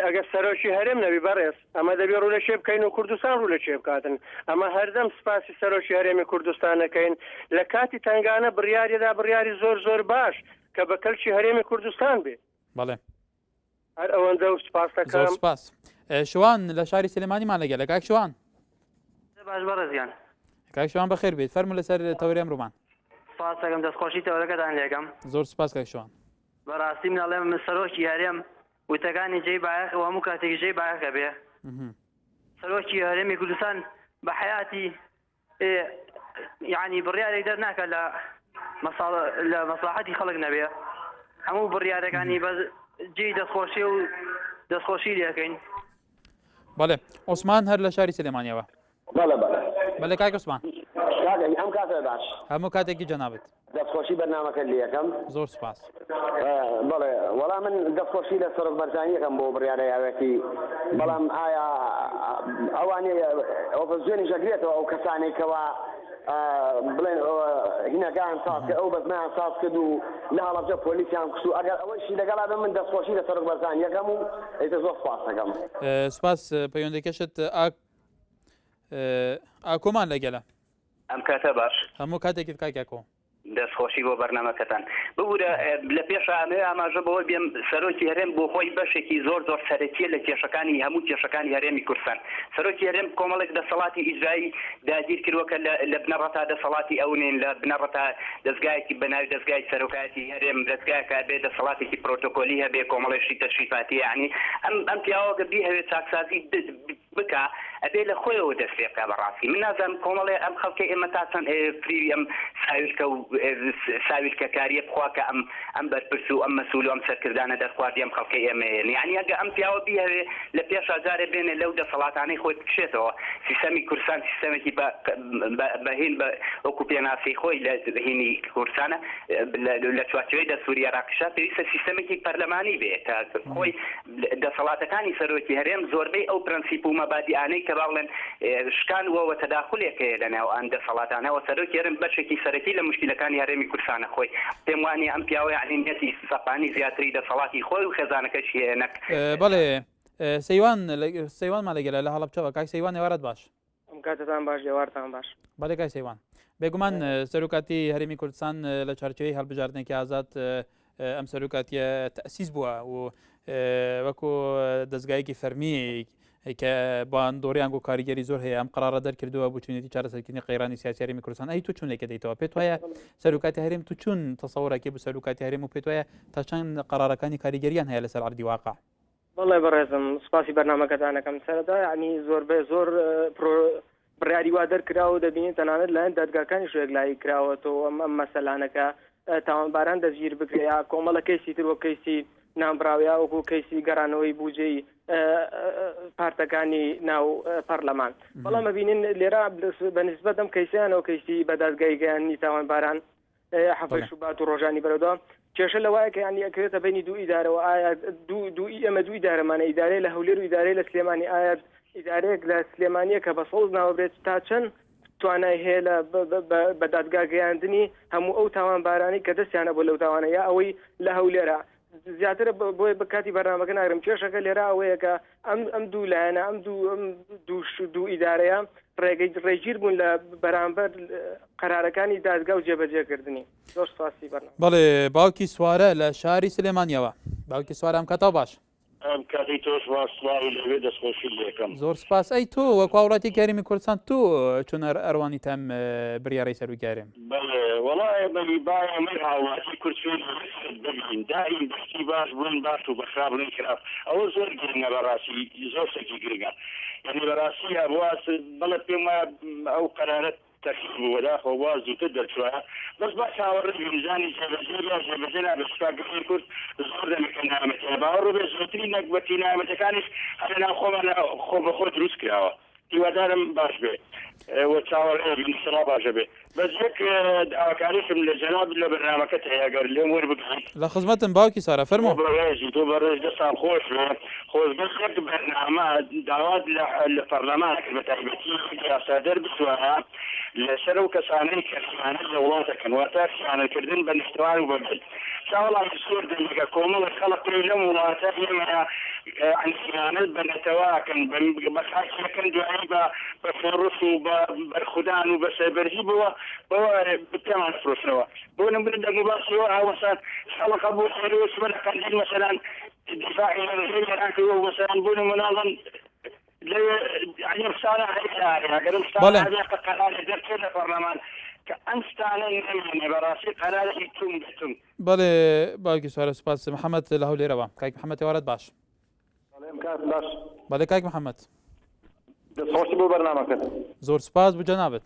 ئەگە سەرۆکی هەرێم نەبی بەڕێز ئەمە دەبێ ڕوو لە شێ بکەین و کوردستان ڕوو لە شێ بکاتن ئەمە هەردەم سپاسی سەرۆکی هەرێمی کوردستانەکەین لە کاتی تنگانە بڕیاریدا بڕیاری زۆر باش کە بە کەلکی هەرێمی کوردستان بێ بەڵێ هەر ئەوەندە و سپاس دەکەم سپاس شوان لە شاری سلێمانیمان لەگەلە کاک شوان باش بەڕێزیان کاک شوان بەخێر بێت فەرمو لەسەر تەورێم ڕوومان سپاس دەکەم دەستخۆشی تەورەکەتان لێکەم زۆر سپاس کاک شوان بەڕاستی منەڵێم من سەرۆکی هەرێم وتەکانی جێی بایەخ و هەموو کاتێکی جێی بایەخە بێ سەرۆکی هەرێمی کوردستان بە حیاتی یعنی بڕیارێک دەرناکە لە مەساحەتی خەڵک نەبێ هەموو بڕیارەکانی بە جێی دەستخۆشی و دەستخۆشی لێەکەین بەڵێ عوسمان هەر لە شاری سلێمانیەوە بەڵێ کاک عوسمان ئەم کاتە باش هەموو کاتێکی جەنابەت دەستخۆشی بەرنامەکە لێ یەکەم زۆر سپاس بەڵێ وەڵام من دەستخۆشی لە سەرۆک بەرزانیەکەم بۆ بڕیارە یاوێتی بەڵام ئایا ئەوانەیە ئۆپۆزیسیۆنی ژەگرێتەوە ئەو کەسانێکەوە بڵێن هینەکان ساز ئەو بەزمیان ساز کرد و لە هەڵەبجە پۆلیسیان کوشت و ئەگەر ئەوەشی لەگەڵا بێ من دەستخۆشی لە سەرک بەرزان یەکەم و ئێتە زۆر سپاس دەکەم. سپاس پەیوەندەکەشت ئاکۆمان لەگەڵە ئەم کاتە باش هەموو کاتێکت کاکۆ دەستخۆشی بۆ بەرنامەکەتان ببوورە لە پێشانێ ئاماژە بەوە بێم سەرۆکی هەرێم بۆ خۆی بەشێکی زۆر سەرەکیە لە کێشەکانی هەموو کێشەکانی هەرێمی کوردستان سەرۆکی هەرێم کۆمەڵێک دەسەڵاتی ئیجرایی داگیر کردووەکە لە بنەڕەتا دەسەڵاتی ئەوونێن لە بنەڕەتا دەستگایەکی بەناوی دەستگای سەرۆکایەتی هەرێم دەستگایەکە بێ دەسەڵاتێکی پرۆتۆکۆلی هەبێ کۆمەڵێشی تەشریفاتی یعنی ئەم پیاوەکە بی هەوێت چاکسازی بکە ئەبێ لە خۆیەوە دەست پێ بکە بەڕاستی من نازانم کۆمەڵێ ئەم خەڵکی ئێمە تا چەند فریوی ئەم ساویلکە و ساویلکەکاریە بخوا کە ئەم بەرپرس و ئەم مەسوول و ئەم سەرکردانە دەرخواردی ئەم خەڵکی ئێمەیە یعنی ئەگە ئەم پیاوە بیهەوێ لە پێش جارێ بێنێ لەو دەسەڵاتانەی خۆی بکشێتەوە سیستەمی کوردستان سیستەمێکی بەهین بە وەکو پێناسی خۆی لە هینی کوردستانە لە چوارچێوەی دەستوری عێراقیشا پێویستە سیستەمێکی پەرلەمانی بێت تا خۆی دەسەڵاتەکانی سەرۆکی هەرێم زۆربەی ئەو پرەنسیپ و مەبادیانەی کە باڵێن شکان وەوە تەداخولێکەیە لەناو ئەم دەسەڵاتانەوە سەرۆکی هەرێم بەشێکی سەرەکی لە مشکلەکانی هەرێمی کوردستانە خۆی پێم وانە ئەم پیاوەی عینەتی سەپانی زیاتری دەسەڵاتی خۆی و خێزانەکەشی هێنەک بەڵێ سەیوانمان لەگەلە لە هەڵەبجەوە کاک سەیوان ێوارەت باش ئەم کاتتان باش ێوارتان باش بەڵێ کای سەیوان بێگومان سەرۆکاتی هەرێمی کوردستان لە چارچەوەی هەڵبژاردنێکی ئازاد ئەم سەرۆکاتیە تەسیس بووە و وەکو دەستگایەکی فەرمی کە باندۆریان و کاریگەری زۆر هەیە ئەم قرارە دەرکردووە بۆ چونێتی چارەسەرکردنی قەیرانی سیاسی هەرێمی کوردستان ئەی تو چون لێکە دەیتەوە پێت وایە سەرۆکاتی هەرێم تو چون تەسەوڕێکی بۆ سەرۆکاتی هەرێم و پێت وایە تا چەند قرارەکانی کاریگەریان هەیە لەسەر عەردی واقع بەڵێ بەڕێزم سپاسی بەرنامەکەتانەکەم سەرەتا ینی زۆر بڕیاری وا دەرکراوە دەبینێت تەنانەت لەەن دادگاکانی شوێکلایی کراوەتەوە ئەم مەسەلانەکە تاوانباران دەگیر بکرێ کۆمەڵە کەیسی تر وە کەیسی نامبراویا وەکو کەیسی گەڕانەوەی بودجەی پارتەکانی ناو پەرلەمان بەڵام ئەبینین لێرە بەنسبەت ئەم کەیسیانەوە کەیسی بە دادگایگەیانی تاوانباران حەفەی شوبات و ڕۆژانی بەرەودا کێشە لەوایە کە ینی ئەکرێتە بینی دوو ئیدارەوە ئایا ئەمە دوو ئیدارەمانە ئیدارەی لە هەولێر و ئیدارەی لە سلێمانی ئایا ئیدارەیەک لە سلێمانیە کە بە سەوز ناوەبرێت تا چەند توانای هەیە بە دادگاگەیاندنی هەموو ئەو تاوانبارانی کە دەستیانە بۆ لەو توانە یا ئەوەی لە هەولێرە زیاتر بۆی بکاتی بەرنامەکە ناگرم کێشەکە لێرە ئەوەیە کە ئەم دوو لایەنە ئەم دوو ئیدارەیە ڕێگیر بوون لە بەرامبەر قەرارەکانی دادگا و جێبەجێکردنی زۆر سپاسی بەرنامە بەڵێ باوکی سوارە لە شاری سلێمانیەوە باوکی سوارە ئەم کاتەوە باش ئەم کاتی تۆش واسڵاوی لەوێ دەستخۆشی لەکەم زۆر سپاس ئەی تۆ وەکو هاوڵاتی کاریمی کوردستان تۆ چۆن ئەروانی تام بڕیارەی سەرۆکارێم بەڵێ وەڵایە بەنی باە من هاوڵاتی کورتچۆن ببین دایم دەستی باش بوون باش و بەخرا بڵین خراپ ئەوە زۆر گرنگە بەڕاستی زۆر سەکی گرنگە یعنی بەڕاستی هەبواس بەڵێ پێم وایە ئەو قەرارەت وەداخۆ وا زووتر دەرچووە بەس با چاوەڕێ میزانی جێبەجێ بەسپاگەی کورد زۆر دەمەکە نامەتە باوەڕۆ بێ زۆرترین نەکبەتی نامەتەکانیش هەر ناو خۆمان خۆ بە خۆ دروست کراوە هیوادارم باش بێ وە چاوەڕێ سڵا باشە بێ بەس یەک ئاکاریشم لە جەناب لە بەرنامەکەت هەیەگەر لێم وەربگریت لە خزمەتم باوکی سارە فەرموو بەڕێزی تۆ بەڕێز دەستان خۆش خۆزگە خەرد بەرنامە داوات لە پەرلەمان کرد بە تایبەتی یاسادەر بتوانە لەسەر و کەسانەی کەسانە لە وڵاتەکەن واتە خیانەتکردن بە نیشتوان و بەبێت چاوەڵاتی سۆر دەنگە کۆمەڵە خەڵق لەم وڵاتە ئێمە خیانەت بەنەتەواکەن بەخاکەکەن دوایی بە فۆڕس و بە بەرخودان و بە سەربەرزی بووە بەوە پێمان فرۆشنەوە بۆ نمبر دەموباسیەوە ئاوەسان خەڵقە بۆ خێرەوە سوبەرەکەندین مەسەلەن دفاعی لەژێران کردوە مەسەلەن بۆ نموناڵن ئەمستانە هەیەگەرم قەرارە دەرکرد لە پەرلەمان کە ئەمستانە نەمێنێ بەڕاستی قەرارێکی توم دەتم بەڵێ باوکی سوارە سوپاس محەممەد لە هەولێرەوە کاک محەممەد ێوارەت باش بەڵێ کاک محەممەد دەستخۆشی بۆ بەرنامەکەت زۆر سپاس بوو جەنابەت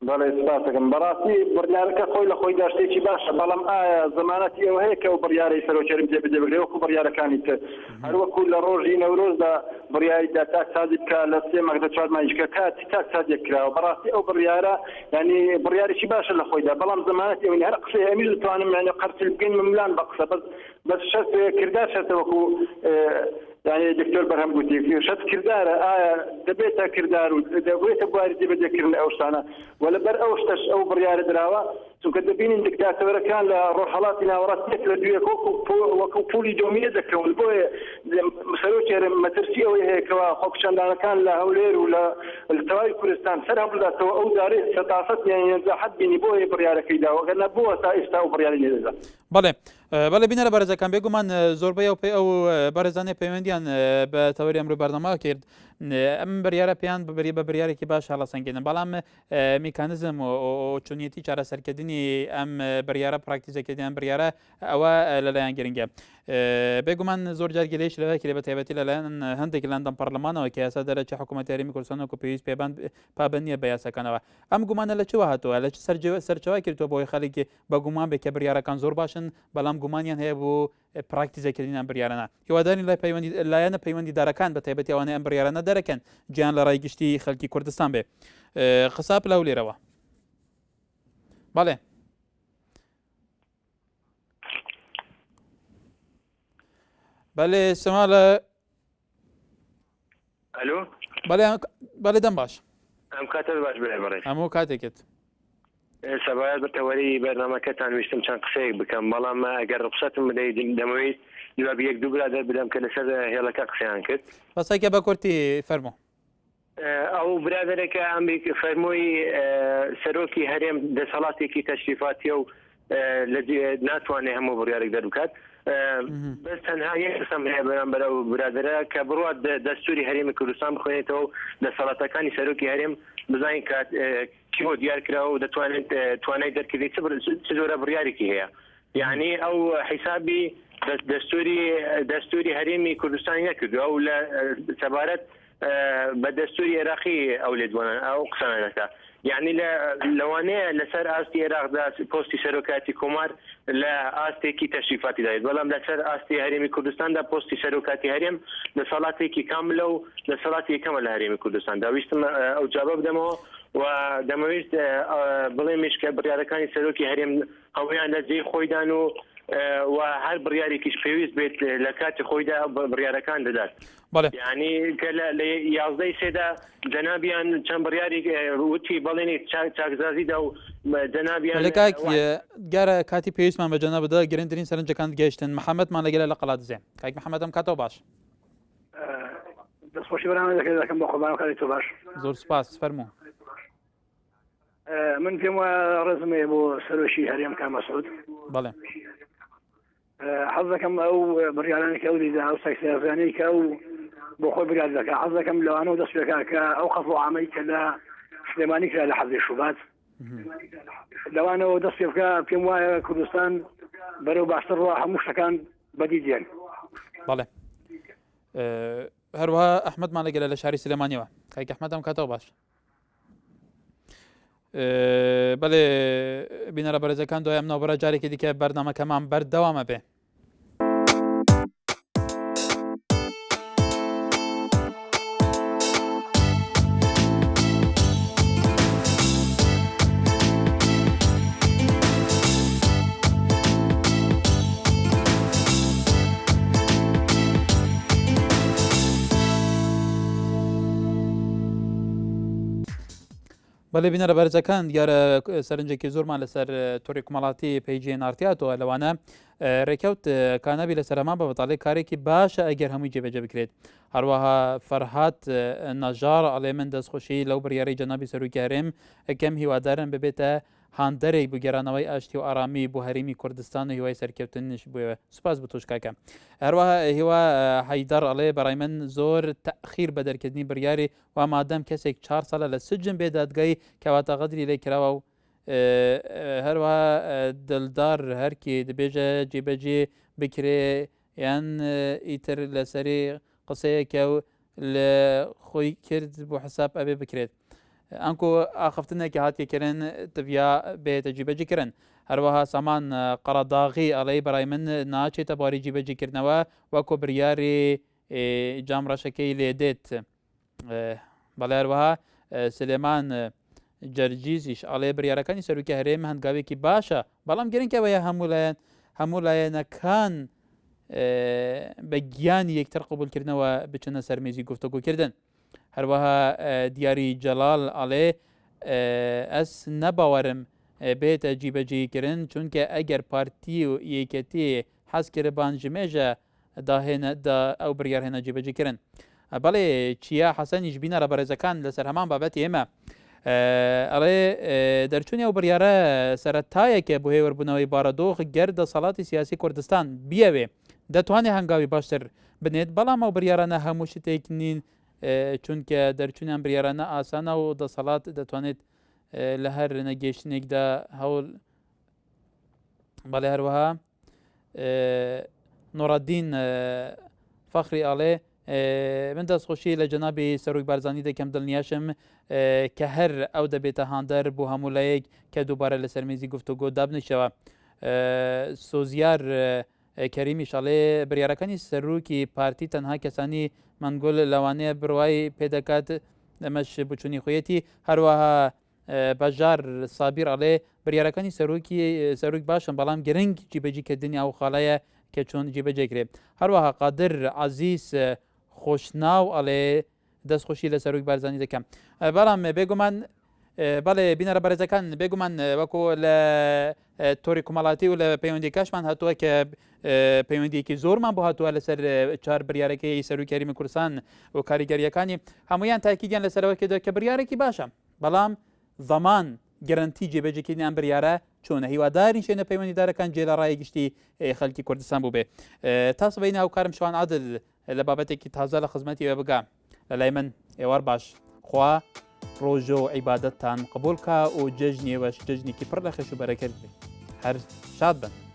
بەڵێ سپاس دەکەم بەڕاستی بڕیارەکە خۆی لە خۆی داشتێکی باشە بەڵام ئایا زمانەتی ئەوە هەیە کە و بڕیارەی سەرۆکێرم جێبەجێبکرێ وەکو بڕیارەکانی تر هەروەکو لە ڕۆژی نەورۆزدا بڕیاریدا تاک سازی بکە لە سێ مەکدە چوار مانجکە کاتی تاک سازیەک کراوە بەڕاستی ئەو بڕیارە ینی بڕیارێکی باشە لە خۆیدا بەڵام زمانەتی ئەوەی هەر قسەی ئەمیر دەتوانم یعنی قەرچ بکەین مملان بە قسە بەس شەرت کردار شەرتە وەکو يعني دكتور برهم قوتي شت كردار دبيتها كردار ودبيتها بوارد بدي كرنا أوشتانا ولا بر أوشتش أو بريار دراوة سو كدبين إن دكتاتور كان لروحلاتنا وراتيك لدوية وكو بولي دومية ذكروا البوي مسروتي مترسية وهيك وخوكشان لنا كان لهولير ولا التواي كردستان سرهم بلا تو أو داري ستاسات يعني حد بيني بوي بريار كيدا وقلنا بوه سائستا أو بريار نيدا بله بله بینه لبارزەکان بێگومان زۆربەی ئەو بارزانەی پەیوەندیان بە تەوەری ئەمروی بەردەما کرد ئەم بڕیارە پێیان ببری بە بڕیارێکی باش هەڵەسەنگێنن بەڵام میکانزم و چۆنیەتی چارەسەرکردنی ئەم بڕیارە پراکتیزەکردیان بڕیارە ئەوە لەلایەن گرنگە بێگومان زۆر جار گلەیش لەوە کرێ بە تایبەتی لەلایەن هەندێک لەندەم پەرلەمانەوە کە یاسا دەرەکی حکوومەتی هەرێمی کوردستان وەکو پێویست پابند نییە بە یاساکانەوە ئەم گومانە لە چوە هاتووە لە سەرچاوای کردووە بۆی خەڵکی بە گومان بێ کە بڕیارەکان زۆر باشن بەڵام گومانیان هەیە بۆ پراکتیزەکردنیان بڕیارانە هیواداری لایەنە پەیوەندی دارەکان بە تایبەتی ئەوانەی ئەم بڕیارانە دەرەکەن گیان لە ڕای گشتی خەڵکی کوردستان بێ قساب لەو لێرەوە بەڵێ بەڵێ سەمالە الو بەڵێ دەم باش ئەم کاتە باش بڵێ بەڕێز هەموو کاتێکت سەبایەت بەتەوەری بەرنامەکەتان ویستم چەند قسەیەک بکەم بەڵام ئەگەر ڕخسەتم بدەیت دەمەوێت دوای بە یەک دوو برادەر بدەم کە لەسەر هێڵەکە قسەیان کرد بەسایکە بە کورتی فەرموو ئەو برادەرێکە ئەمریک فەرمووی سەرۆکی هەرێم دەسەڵاتێکی تەشریفاتیە و ناتوانێت هەموو بڕیارێک دەربکات بەس تەنها یەک قسەم هەیە بەرامبەر ئەو برادەرە کە بڕوات دەستوری هەرێمی کوردستان بخوێنێتەوە دەسەڵاتەکانی سەرۆکی هەرێم بزانین کات کیۆ دیار کراوە و دەتوانێت توانای دەرکردی چ جۆرە بڕیارێکی هەیە یعنی ئەو حیسابی دەستوری هەرێمی کوردستان نەکردو ئەو لە سەبارەت بە دەستوری عێراقی ئەو لێدوانە ئەو قسانەکە یعنی لەوانەیە لەسەر ئاستی عێراقدا پۆستی سەرۆکاتی کۆمار لە ئاستێکی تەشریفاتی دایێت بەڵام لەسەر ئاستی هەرێمی کوردستاندا پۆستی سەرۆکاتی هەرێم دەسەڵاتێکی کاملە و دەسەڵاتی یەکەمە لە هەرێمی کوردستان داویستم ئەو جوابە بدەمەوە و دەمەویست بڵێمیش کە بڕیارەکانی سەرۆکی هەرێم هەموویان لە جێی خۆیدان و هەر بڕیارێکیش پێویست بێت لە کاتی خۆیدا بڕیارەکان دەدات یعنی کە لە 11 سێدا جەنابیان چەند بڕیاری وتی بەڵێنی چاکزازیدا و جەنابیان گارە کاتی پێویستمان بە جەناب بدە گرنگترین سەرنجەکان گەیشتن محەممەدمان لەگەلە لە قەڵات زێ کاک محەممەدەم کاتەوە باش دەستخۆشی بەرامە دەکەم بە خۆبان کاری تۆ باش زۆر سپاس فەرموو من پێم وایە ڕێزمەیە بۆ سەرۆشی هەرێم کامەسعود بەڵێ حەز دەکەم ئەو بڕیارانێک ئەو دیدا ئەو سەکسیازانەی کە ئەو بۆ خۆی بریار دەکات حەز دەکەم لەوانەوە دەست پێکا کە ئەو خەفڵ عامەی کە لە سلێمانی کرا لە حەزی شوبات لەوانەوە دەست پێ بکە پێم وایە کوردستان بەرەو باشتر ڕوا هەموو شتەکان بەدی دێن بەڵێ هەروەها ئەحمەدمان لەگەلە لە شاری سلێمانیەوە کاک ئەحمەدەم کاتەوە باش بەڵێ بینەرە بەرزەکان دوای ئەم ناوبەرە جارێکی دیکە بەرنامەکەمان بەردەوامە بێ بەڵێ بینەرە بەرزەکان دیارە سەرنجێکی زۆرمان لەسەر تۆری کومەڵاتی پێیجێ نارتیاتەوە لەوانە ڕێکەوت کانەبی لە سەرمان بە بەتاڵی کارێکی باشە ئەگەر هەمووی جێبەجێ بکرێت هەروەها فەرهاد نەژار ئەڵێ من دەستخۆشی لەو بڕیارەی جەنابی سەرۆکی هەرێم ئەکەم هیوادارن ببێتە هاندەرێک بۆ گێرانەوەی ئاشتی و ئارامی بۆ هەرێمی کوردستان و هیوای سەرکەوتنش بووە سوپاس بە تۆش کاکە هەروەها هیوا حەیدەر ئەڵێ بەڕای من زۆر تەخیر بە دەرکردنی بڕیاری و مادەم کەسێک 4 ساڵە لە سجن بێ دادگای کەواتە غەدری لێ کراوە و هەروەها دڵدار هەرکی دەبێژە جێبەجێ بکرێ یان ئیتر لەسەری قسەیەکە و لە خۆی کرد بۆ حساب ئەبێ بکرێت ئەنکۆ ئاخفتنێکی هاتیەکردن تڤیا بێتە جیبەجیکردن هەروەها سامان قەڕەداغی ئەڵەی بەڕای من ناچێتە باری جیبەجیکردنەوە وەکو بڕیاری جامڕەشەکەی لێدێت بەڵێ هەروەها سلێمان جەرجیزیش ئەڵێ بڕیارەکانی سەرۆکی هەرێم هەنگاوێکی باشە بەڵام گرنگەوەیە هەموو لایەنەکان بە گیانی یەکتر قبولکردنەوە بچنە سەرمێزی گفتوگۆکردن. هەروەها دیاری جەلال ئەڵێ ئەس نەباوەرم بێتە جیبەجێکردن چونکە ئەگەر پارتی و یەکەتی حەز کردبان ژمێژە ئەو بڕیارهێنە جێبەجێکردن. بەڵێ چیا حەسەنیش بینە ڕەبەرێزەکان لەسەر هەمان بابەتی ئێمە ئەڵێ دەرچوونی ئەو بڕیارە سەرەتایەکە بۆ هێوەربوونەوەی بارەدۆخ گەر دەسەڵاتی سیاسی کوردستان بیەوێ دەتوانێت هەنگاوی باشتر بنێت بەڵام ئەو بڕیارانە هەموو شتێک نین چونکە دەرچوونیان بڕیارانە ئاسانە و دەسەڵات دەتوانێت لە هەر نەگەیشتنێکدا هەوڵ بەڵێ هەروەها نۆڕەدین فەخری ئاڵێ من دەستخۆشی لە جەنابی سەرۆک بارزانانی دەکەم دڵنیاشم کە هەر ئەو دەبێتە هاندەر بۆ هەموو لایەک کە دووبارە لە سەرمێزی گفتوگۆ دابنیشەوە. سۆزیار کەریمی شەڵێ بڕیارەکانی سەرۆکی پارتی تەنها کەسانی مەنگۆل لەوانەیە بڕوای پێدەکات ئەمەش بچوونی خۆیەتی. هەروەها بەژار سابیر ئەڵێ بڕیارەکانی سەرۆک باشن بەڵام گرنگ جیبەجیکردنی ئەو خاڵایە کە چۆن جێبەجێکرێت. هەروەها قادر عەزیز خۆشناو ئەڵێ دەستخۆشی لە سەرۆک بارزانانی دەکەم. بەڵام بێگومان بەڵێ بینەرە بەرزەکان بێگومان وەکو لە تۆری کومەڵاتی و لە پەیوەندی کاشمان هاتووە کە پەیوەندیەکی زۆرمان بۆ هاتووە لەسەر چوار بڕیارەکەی سەرۆکی هەرێمی کوردستان و کاریگەریەکانی هەمویان تاکیدیان لەسەرەوە کردووە کە بڕیارێکی باشە بەڵام زەمان گەرنتی جێبەجێکردنیان بڕیارە چۆنە هیواداری شوێنە پەیوەندیدارەکان جێ لە ڕای گشتی خەڵکی کوردستان بوو بێ. تا سبەی ناوکارم شوان عادل لە بابەتێکی تازە لە خزمەتی وێ بگا لە لای من ئێوار باش خوا ڕۆژە و عیبادەتتان قبولکە و جەژنی وەش جەژنێکی پڕ لە خێش و بەرەکەت بێ هەر شاد بن.